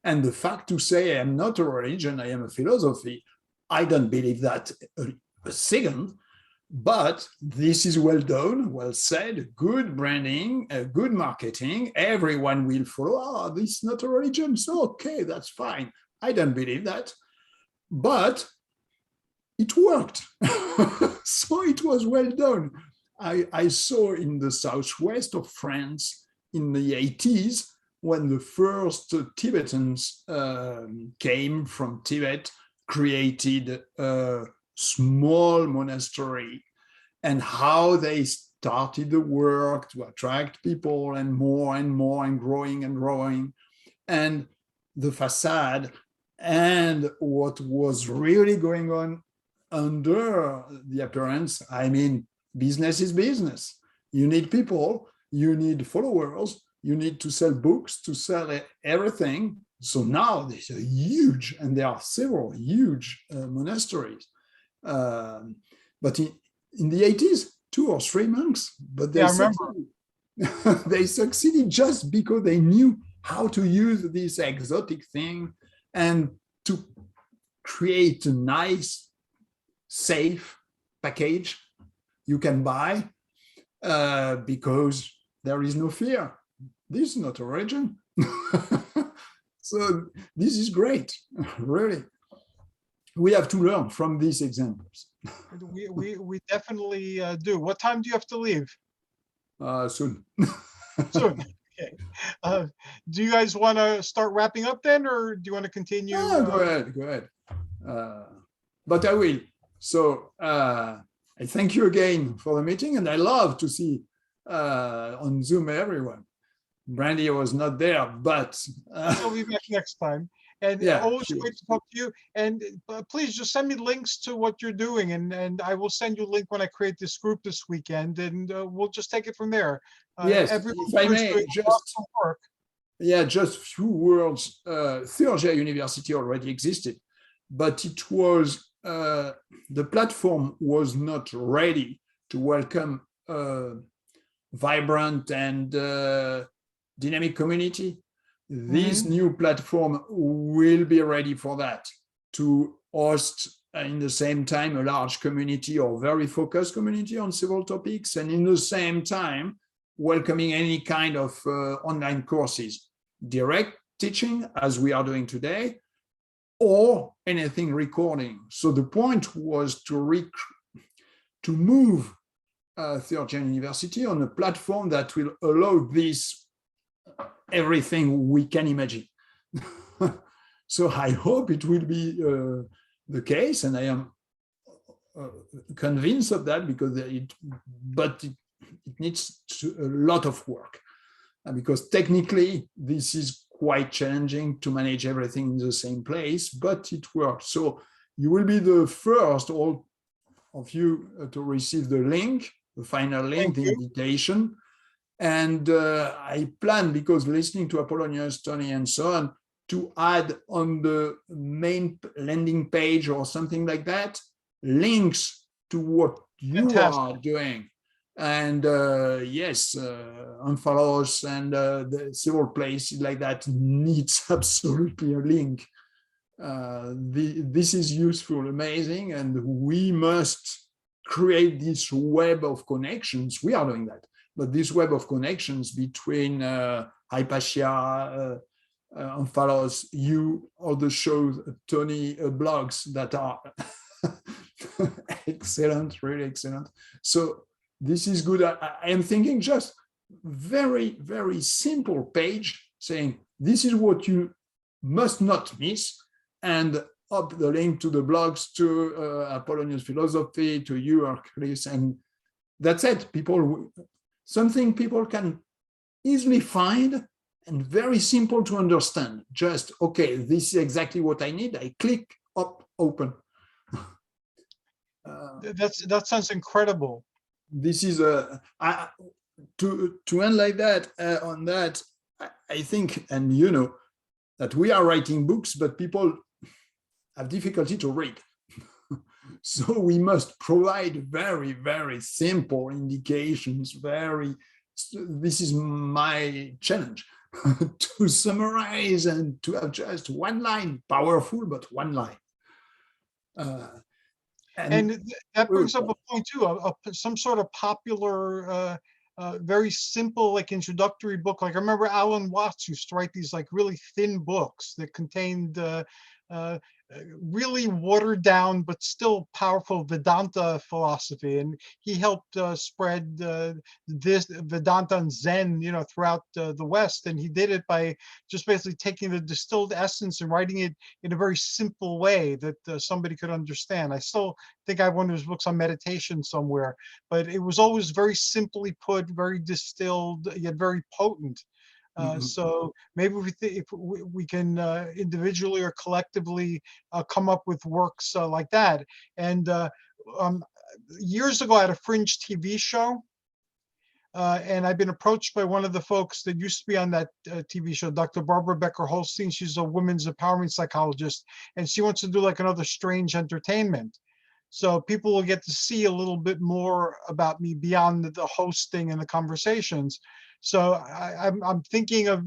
And the fact to say, I am not a religion, I am a philosophy, I don't believe that a second, but this is well done, well said, good branding, good marketing, everyone will follow. Ah, this is not a religion, so okay, that's fine. I don't believe that, but it worked. So it was well done. I saw in the southwest of France in the 80s, when the first Tibetans came from Tibet, created a small monastery, and how they started the work to attract people, and more and growing and growing. And the facade and what was really going on under the appearance, I mean, business is business. You need people, you need followers, you need to sell books, to sell everything. So now there's a huge, and there are several huge monasteries. But in the 80s, 2 or 3 monks, but they, they succeeded just because they knew how to use this exotic thing and to create a nice, safe package you can buy because there is no fear. This is not a religion. So this is great, really. We have to learn from these examples. We definitely do. What time do you have to leave? Soon. Soon. Okay. Do you guys want to start wrapping up then, or do you want to continue? Go ahead. But I will. So I thank you again for the meeting, and I love to see on Zoom everyone. Brandy was not there, but I'll be back next time. And yeah, always sure. great to talk to you. And please just send me links to what you're doing, and I will send you a link when I create this group this weekend, and we'll just take it from there. Yes, if I may, just few words. Theurgy University already existed, but it was the platform was not ready to welcome vibrant and dynamic community. This new platform will be ready for that, to host in the same time a large community or very focused community on several topics, and in the same time welcoming any kind of online courses, direct teaching as we are doing today, or anything recording. So the point was to move Theurgy University on a platform that will allow this everything we can imagine. So I hope it will be the case, and I am convinced of that, because it needs a lot of work, because technically this is quite challenging to manage everything in the same place, but it works. So you will be the first, all of you, to receive the link, the final link, the invitation. And I plan, because listening to Apollonius, Tony, and so on, to add on the main landing page or something like that, links to what you are doing. And yes, unfollow us, and the several places like that needs absolutely a link. This is useful, amazing, and we must create this web of connections. We are doing that. But this web of connections between Hypatia, Unfollows, you, all the shows, Tony, blogs that are excellent, really excellent. So this is good. I am thinking just very, very simple page saying this is what you must not miss, and up the link to the blogs, to Apollonius philosophy, to you, Hercules, and that's it. Something people can easily find and very simple to understand. Just, okay, this is exactly what I need. I click, up, open. That sounds incredible. This is to end like that, on that, I think, and you know, that we are writing books, but people have difficulty to read. So we must provide very, very simple indications. This is my challenge, to summarize and to have just one line, powerful, but one line. And that brings up a point too, some sort of popular, very simple, like introductory book. Like I remember Alan Watts used to write these like really thin books that contained really watered down but still powerful Vedanta philosophy, and he helped spread this Vedanta and Zen, you know, throughout the West. And he did it by just basically taking the distilled essence and writing it in a very simple way that somebody could understand. I still think I have one of his books on meditation somewhere, but it was always very simply put, very distilled, yet very potent. So maybe if we can individually or collectively come up with works like that. And years ago, I had a fringe TV show, and I've been approached by one of the folks that used to be on that TV show, Dr. Barbara Becker-Holstein. She's a women's empowerment psychologist, and she wants to do like another strange entertainment. So people will get to see a little bit more about me beyond the hosting and the conversations. So I'm thinking of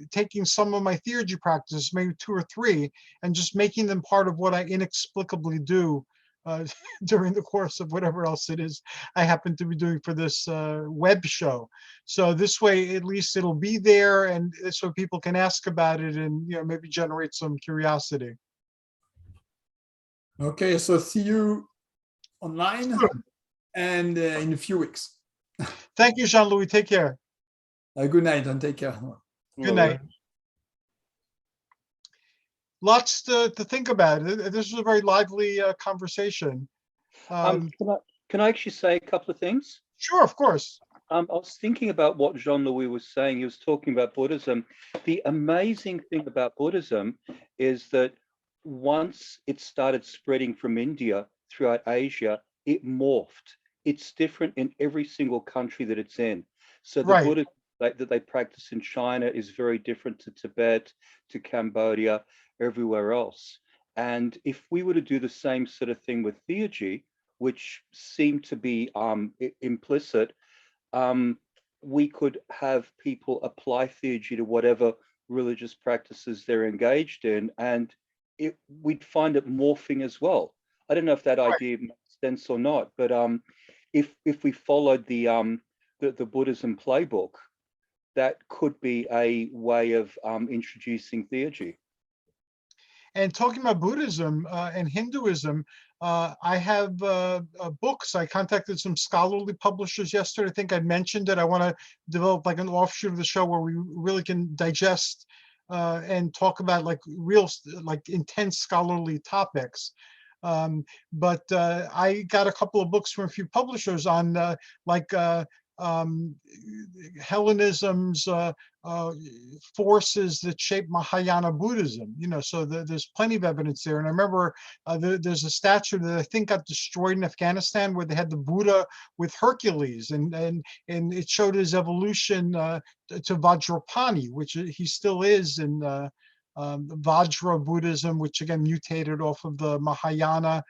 taking some of my theurgy practices, maybe 2 or 3, and just making them part of what I inexplicably do during the course of whatever else it is I happen to be doing for this web show. So this way, at least it'll be there, and so people can ask about it and, you know, maybe generate some curiosity. Okay, so see you online and in a few weeks. Thank you, Jean-Louis. Take care. Good night and take care. Good night. Lots to think about. This was a very lively conversation. Can I actually say a couple of things? Sure, of course. I was thinking about what Jean-Louis was saying. He was talking about Buddhism. The amazing thing about Buddhism is that once it started spreading from India throughout Asia, it morphed. It's different in every single country that it's in. So the Buddhism that they practice in China is very different to Tibet, to Cambodia, everywhere else. And if we were to do the same sort of thing with theurgy, which seemed to be implicit, we could have people apply theurgy to whatever religious practices they're engaged in, and we'd find it morphing as well. I don't know if that idea makes sense or not, but if we followed the Buddhism playbook, that could be a way of introducing theurgy. And talking about Buddhism and Hinduism, I have books. I contacted some scholarly publishers yesterday. I think I mentioned it. I want to develop like an offshoot of the show where we really can digest and talk about like real, like intense scholarly topics. But I got a couple of books from a few publishers on Hellenism's forces that shape Mahayana Buddhism, you know, so there's plenty of evidence there. And I remember there's a statue that I think got destroyed in Afghanistan where they had the Buddha with Hercules, and it showed his evolution to Vajrapani, which he still is in Vajra Buddhism, which again mutated off of the Mahayana.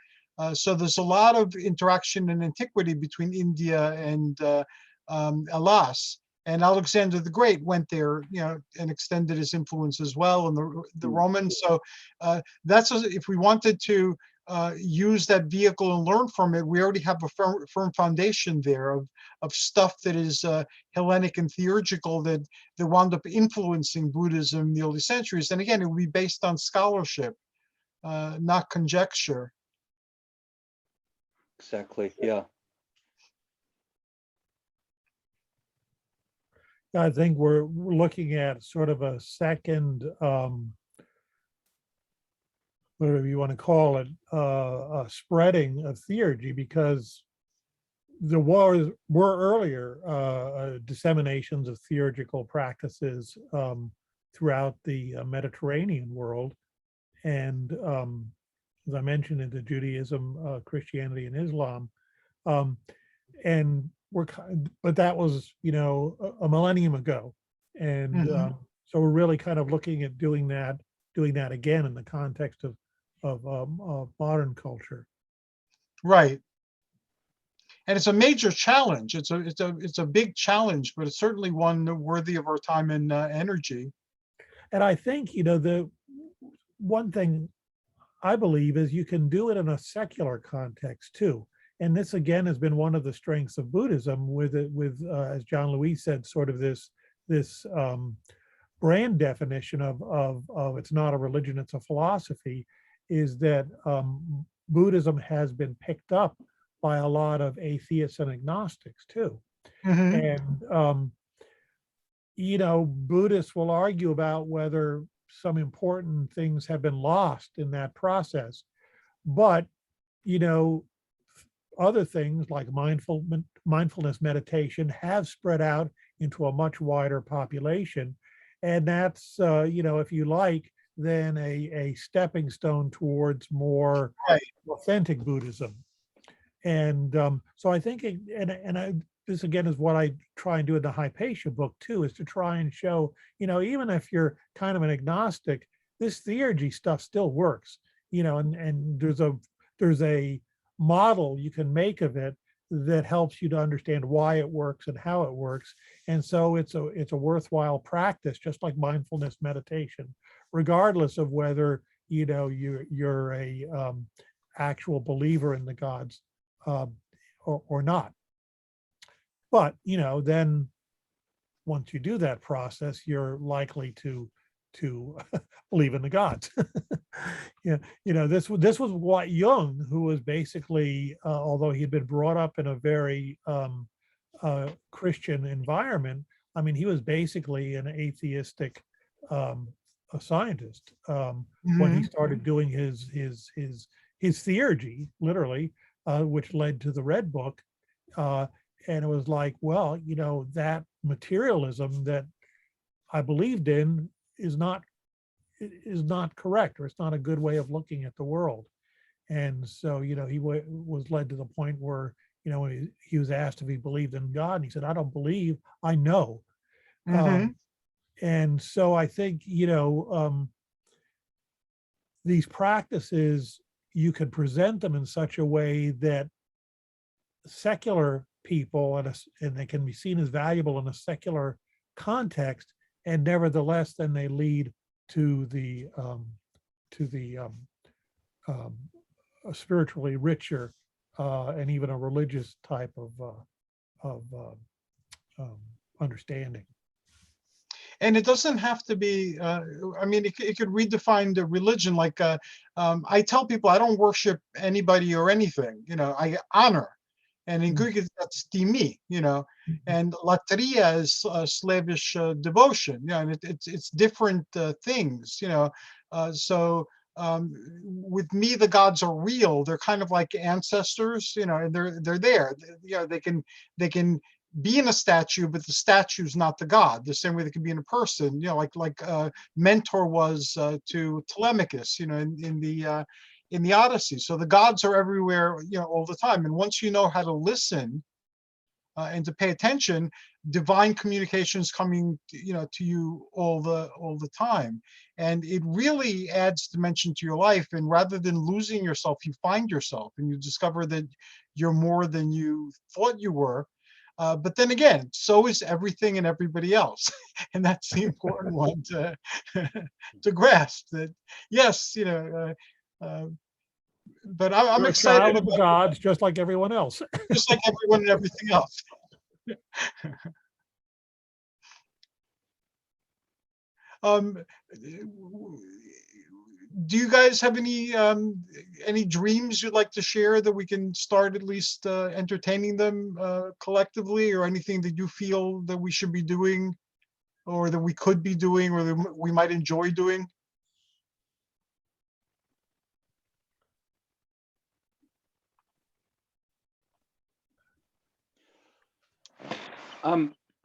So there's a lot of interaction in antiquity between India and Hellas, and Alexander the Great went there, you know, and extended his influence as well, and the Romans. So that's if we wanted to use that vehicle and learn from it, we already have a firm foundation there of stuff that is Hellenic and theurgical that wound up influencing Buddhism in the early centuries. And again, it would be based on scholarship, not conjecture. Exactly. Yeah. I think we're looking at sort of a second, whatever you want to call it, a spreading of theurgy, because there were earlier disseminations of theurgical practices throughout the Mediterranean world. And as I mentioned, into Judaism, Christianity, and Islam. And but that was, a millennium ago. And so we're really kind of looking at doing that again in the context of modern culture. Right. And it's a major challenge. It's a big challenge, but it's certainly one worthy of our time and energy. And I think, the one thing I believe is you can do it in a secular context too. And this again has been one of the strengths of Buddhism, with as John Louis said, sort of this brand definition of it's not a religion, it's a philosophy, is that Buddhism has been picked up by a lot of atheists and agnostics too. And Buddhists will argue about whether some important things have been lost in that process, but other things like mindfulness meditation have spread out into a much wider population, and that's if you like, then a stepping stone towards more authentic Buddhism. And so I think, this again is what I try and do in the Hypatia book too, is to try and show, even if you're kind of an agnostic, this theurgy stuff still works, and there's a model you can make of it that helps you to understand why it works and how it works. And so it's a worthwhile practice, just like mindfulness meditation, regardless of whether you're a actual believer in the gods or not. But then once you do that process, you're likely to believe in the gods. This was what Jung, who was basically, although he'd been brought up in a very Christian environment, I mean, he was basically an atheistic a scientist when he started doing his theurgy, literally, which led to the Red Book. And it was like, well, that materialism that I believed in is not correct, or it's not a good way of looking at the world. And so, he was led to the point where, when he was asked if he believed in God, and he said, I don't believe, I know. And so I think, these practices, you could present them in such a way that secular people, and they can be seen as valuable in a secular context, and nevertheless then they lead to the a spiritually richer and even a religious type of understanding. And it doesn't have to be, I mean, it could redefine the religion. Like I tell people, I don't worship anybody or anything, I honor. And in Greek, that's timi, and latria is slavish devotion, and it's different things, so with me, the gods are real. They're kind of like ancestors, and they're there. They can be in a statue, but the statue's not the god. The same way they can be in a person, like Mentor was to Telemachus, in the Odyssey. So the gods are everywhere, all the time. And once you know how to listen and to pay attention, divine communication is coming, to you all the time. And it really adds dimension to your life. And rather than losing yourself, you find yourself, and you discover that you're more than you thought you were. But then again, so is everything and everybody else. And that's the important one to grasp, that, yes, but I'm You're excited a child of about the gods, just like everyone else. just like everyone and everything else. do you guys have any dreams you'd like to share that we can start at least entertaining them collectively, or anything that you feel that we should be doing, or that we could be doing, or that we might enjoy doing?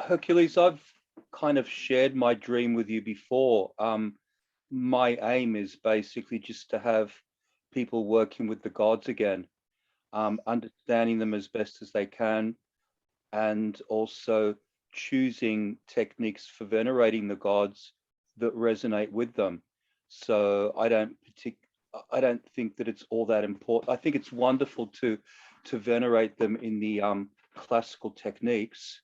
Hercules, I've kind of shared my dream with you before. My aim is basically just to have people working with the gods again, understanding them as best as they can, and also choosing techniques for venerating the gods that resonate with them. So I don't think that it's all that important. I think it's wonderful to venerate them in the classical techniques.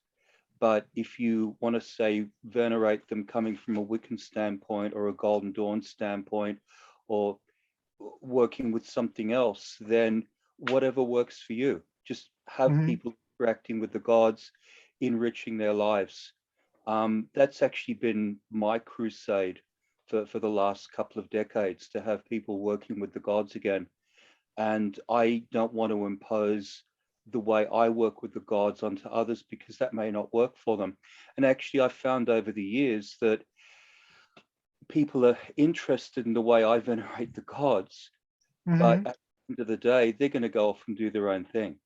But if you want to say venerate them coming from a Wiccan standpoint or a Golden Dawn standpoint, or working with something else, then whatever works for you. Just have people interacting with the gods, enriching their lives. That's actually been my crusade for the last couple of decades, to have people working with the gods again. And I don't want to impose the way I work with the gods onto others, because that may not work for them. And actually, I found over the years that people are interested in the way I venerate the gods, but at the end of the day, they're going to go off and do their own thing.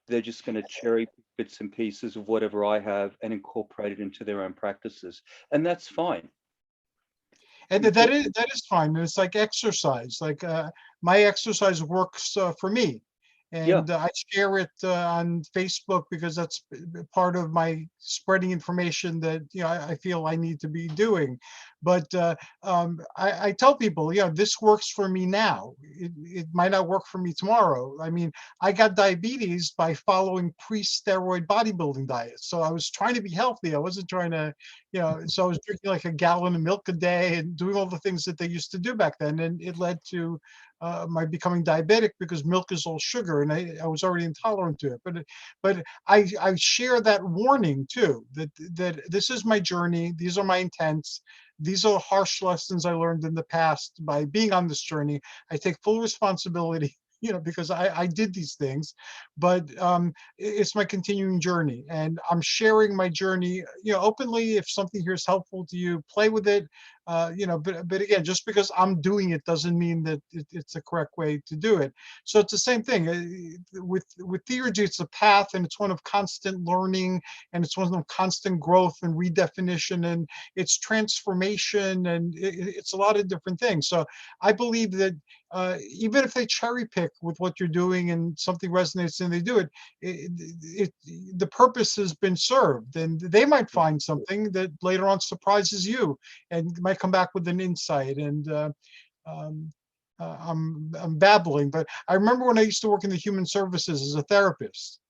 They're just going to cherry pick bits and pieces of whatever I have and incorporate it into their own practices. And that's fine. And that is fine. It's like exercise. Like my exercise works for me. And I share it on Facebook because that's part of my spreading information that I feel I need to be doing. But I tell people, this works for me now. It might not work for me tomorrow. I mean, I got diabetes by following pre-steroid bodybuilding diets. So I was trying to be healthy. I wasn't trying to, so I was drinking like a gallon of milk a day and doing all the things that they used to do back then. And it led to my becoming diabetic, because milk is all sugar, and I was already intolerant to it. But I share that warning too, that this is my journey. These are my intents. These are harsh lessons I learned in the past by being on this journey. I take full responsibility, because I did these things, but it's my continuing journey, and I'm sharing my journey, openly. If something here is helpful to you, play with it. But again, just because I'm doing it doesn't mean that it's the correct way to do it. So it's the same thing with Theurgy. It's a path, and it's one of constant learning, and it's one of constant growth and redefinition, and it's transformation, and it's a lot of different things. So I believe that even if they cherry pick with what you're doing and something resonates and they do it, the purpose has been served, and they might find something that later on surprises you and might come back with an insight. And I'm babbling, but I remember when I used to work in the human services as a therapist,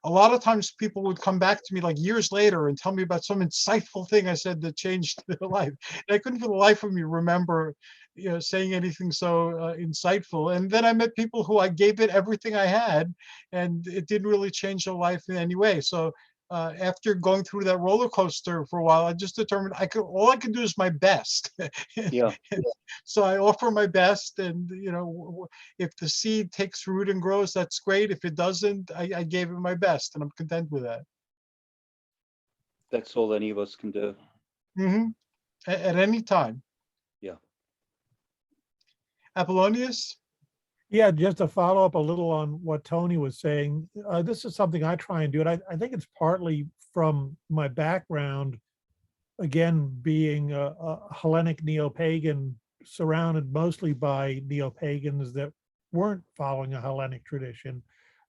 a lot of times people would come back to me like years later and tell me about some insightful thing I said that changed their life. And I couldn't for the life of me remember, saying anything so insightful. And then I met people who I gave it everything I had, and it didn't really change their life in any way. So after going through that roller coaster for a while, I just determined all I could do is my best. Yeah. So I offer my best, and if the seed takes root and grows, that's great. If it doesn't, I gave it my best, and I'm content with that. That's all any of us can do. At any time. Yeah. Apollonius? Yeah, just to follow up a little on what Tony was saying, this is something I try and do, and I think it's partly from my background, again, being a Hellenic neo-pagan, surrounded mostly by neo-pagans that weren't following a Hellenic tradition,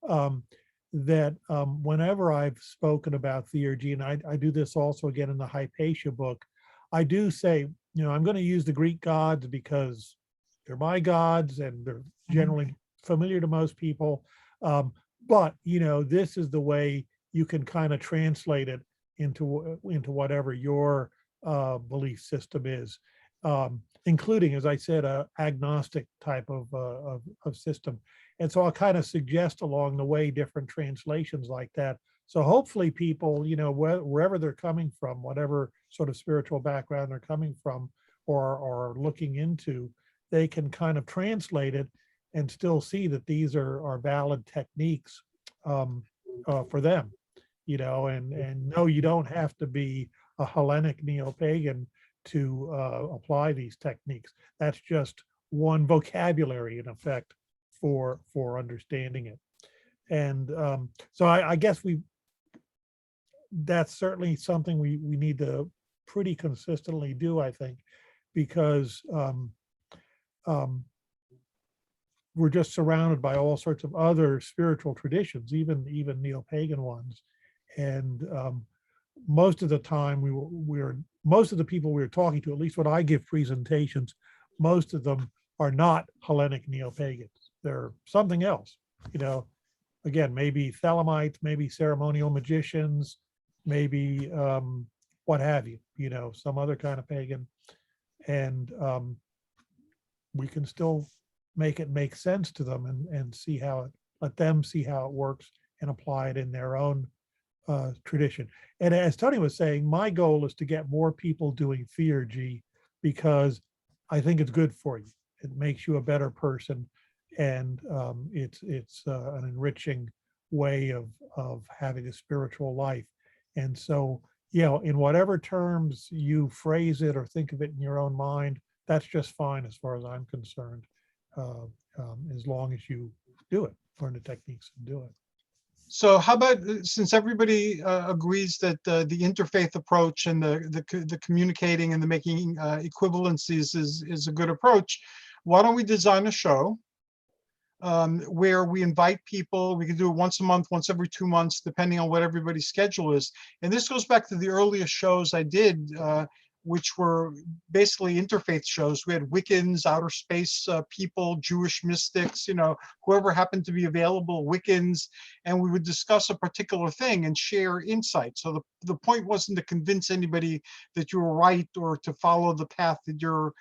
that whenever I've spoken about Theurgy, and I do this also again in the Hypatia book, I do say, I'm going to use the Greek gods because they're my gods and they're generally familiar to most people. But, this is the way you can kind of translate it into whatever your belief system is, including, as I said, a agnostic type of system. And so I'll kind of suggest along the way different translations like that. So hopefully people, wherever they're coming from, whatever sort of spiritual background they're coming from or looking into, they can kind of translate it and still see that these are valid techniques for them, you know, and no, you don't have to be a Hellenic neo-pagan to apply these techniques. That's just one vocabulary in effect for understanding it. And so I guess that's certainly something we need to pretty consistently do, I think, because we're just surrounded by all sorts of other spiritual traditions, even neo-pagan ones. And most of the time most of the people we're talking to, at least when I give presentations, most of them are not Hellenic neo-pagans. They're something else, you know, again, maybe Thelemites, maybe ceremonial magicians, maybe what have you, you know, some other kind of pagan. And we can still make it make sense to them and see how let them see how it works and apply it in their own tradition. And as Tony was saying, my goal is to get more people doing Theurgy because I think it's good for you. It makes you a better person, and it's an enriching way of having a spiritual life. And so, you know, in whatever terms you phrase it or think of it in your own mind, that's just fine as far as I'm concerned, as long as you do it, learn the techniques and do it. So how about, since everybody agrees that the interfaith approach and the communicating and the making equivalencies is a good approach, why don't we design a show where we invite people? We can do it once a month, once every 2 months, depending on what everybody's schedule is. And this goes back to the earliest shows I did, which were basically interfaith shows. We had Wiccans, outer space people, Jewish mystics, you know, whoever happened to be available, Wiccans, and we would discuss a particular thing and share insights. So the point wasn't to convince anybody that you were right or to follow the path that you're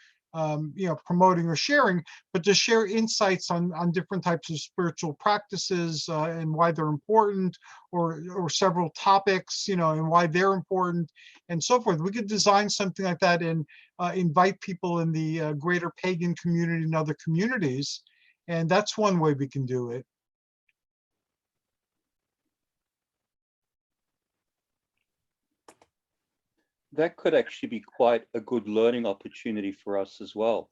you know, promoting or sharing, but to share insights on different types of spiritual practices and why they're important, or several topics, you know, and why they're important, and so forth. We could design something like that and invite people in the greater pagan community and other communities, and that's one way we can do it. That could actually be quite a good learning opportunity for us as well.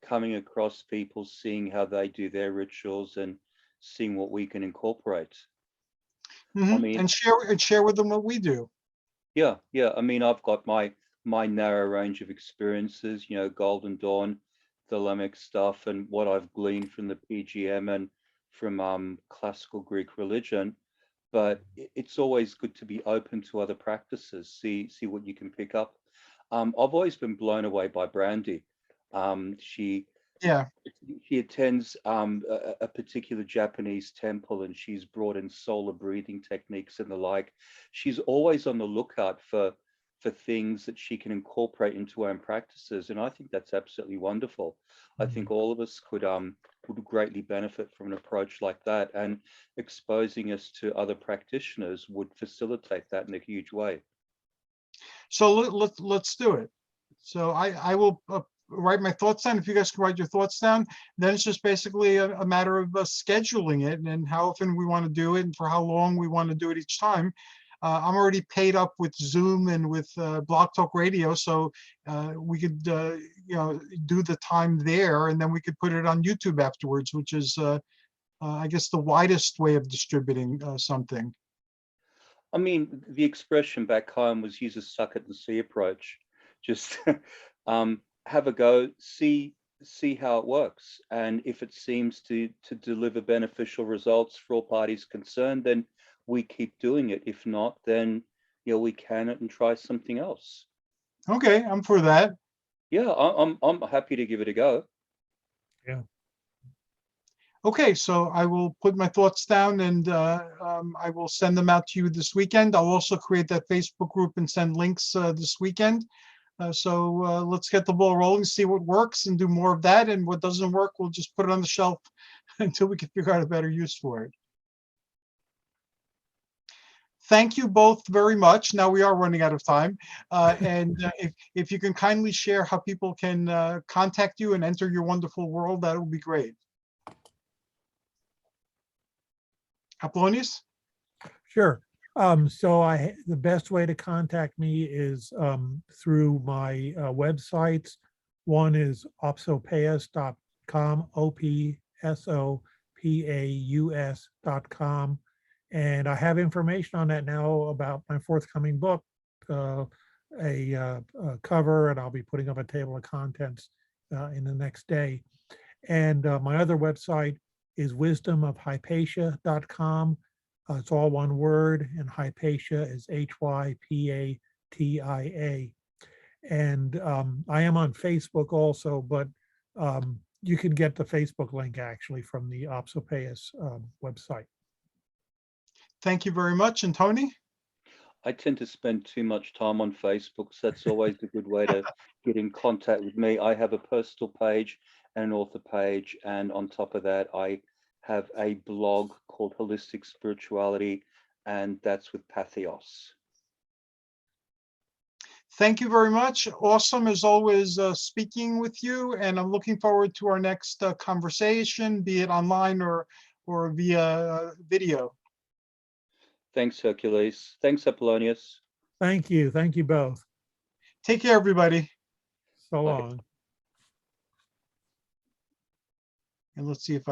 Coming across people, seeing how they do their rituals and seeing what we can incorporate. I mean, and share with them what we do. yeah. I mean, I've got my narrow range of experiences, you know, Golden Dawn, Thelemic stuff, and what I've gleaned from the PGM and from classical Greek religion. But it's always good to be open to other practices, see what you can pick up. I've always been blown away by Brandy. She attends a particular Japanese temple, and she's brought in solar breathing techniques and the like. She's always on the lookout for things that she can incorporate into her own practices, and I think that's absolutely wonderful. I think all of us would greatly benefit from an approach like that, and exposing us to other practitioners would facilitate that in a huge way. So let's do it. So I will write my thoughts down. If you guys can write your thoughts down, then it's just basically a matter of scheduling it and how often we want to do it and for how long we want to do it each time. I'm already paid up with Zoom and with Blog Talk Radio, so we could you know, do the time there, and then we could put it on YouTube afterwards, which is I guess the widest way of distributing something. I mean, the expression back home was use a suck it and see approach. Just have a go, see how it works, and if it seems to deliver beneficial results for all parties concerned, then we keep doing it. If not, then, you know, we can and try something else. Okay, I'm for that. Yeah, I'm happy to give it a go. Yeah. Okay, so I will put my thoughts down, and I will send them out to you this weekend. I'll also create that Facebook group and send links this weekend. So let's get the ball rolling, see what works, and do more of that. And what doesn't work, we'll just put it on the shelf until we can figure out a better use for it. thank you both very much. Now we are running out of time. If you can kindly share how people can contact you and enter your wonderful world, that would be great. Apollonius? Sure. So the best way to contact me is through my websites. One is opsopaus.com, opsopaus.com. And I have information on that now about my forthcoming book, a cover, and I'll be putting up a table of contents in the next day. And my other website is wisdomofhypatia.com. It's all one word, and Hypatia is Hypatia. And I am on Facebook also, but you can get the Facebook link actually from the Opsopaus website. Thank you very much. And Tony? I tend to spend too much time on Facebook, so that's always a good way to get in contact with me. I have a personal page and an author page, and on top of that, I have a blog called Holistic Spirituality, and that's with Patheos. Thank you very much. Awesome as always speaking with you, and I'm looking forward to our next conversation, be it online or via video. Thanks, Hercules. Thanks, Apollonius. Thank you. Thank you both. Take care, everybody. So Bye. long. And let's see if I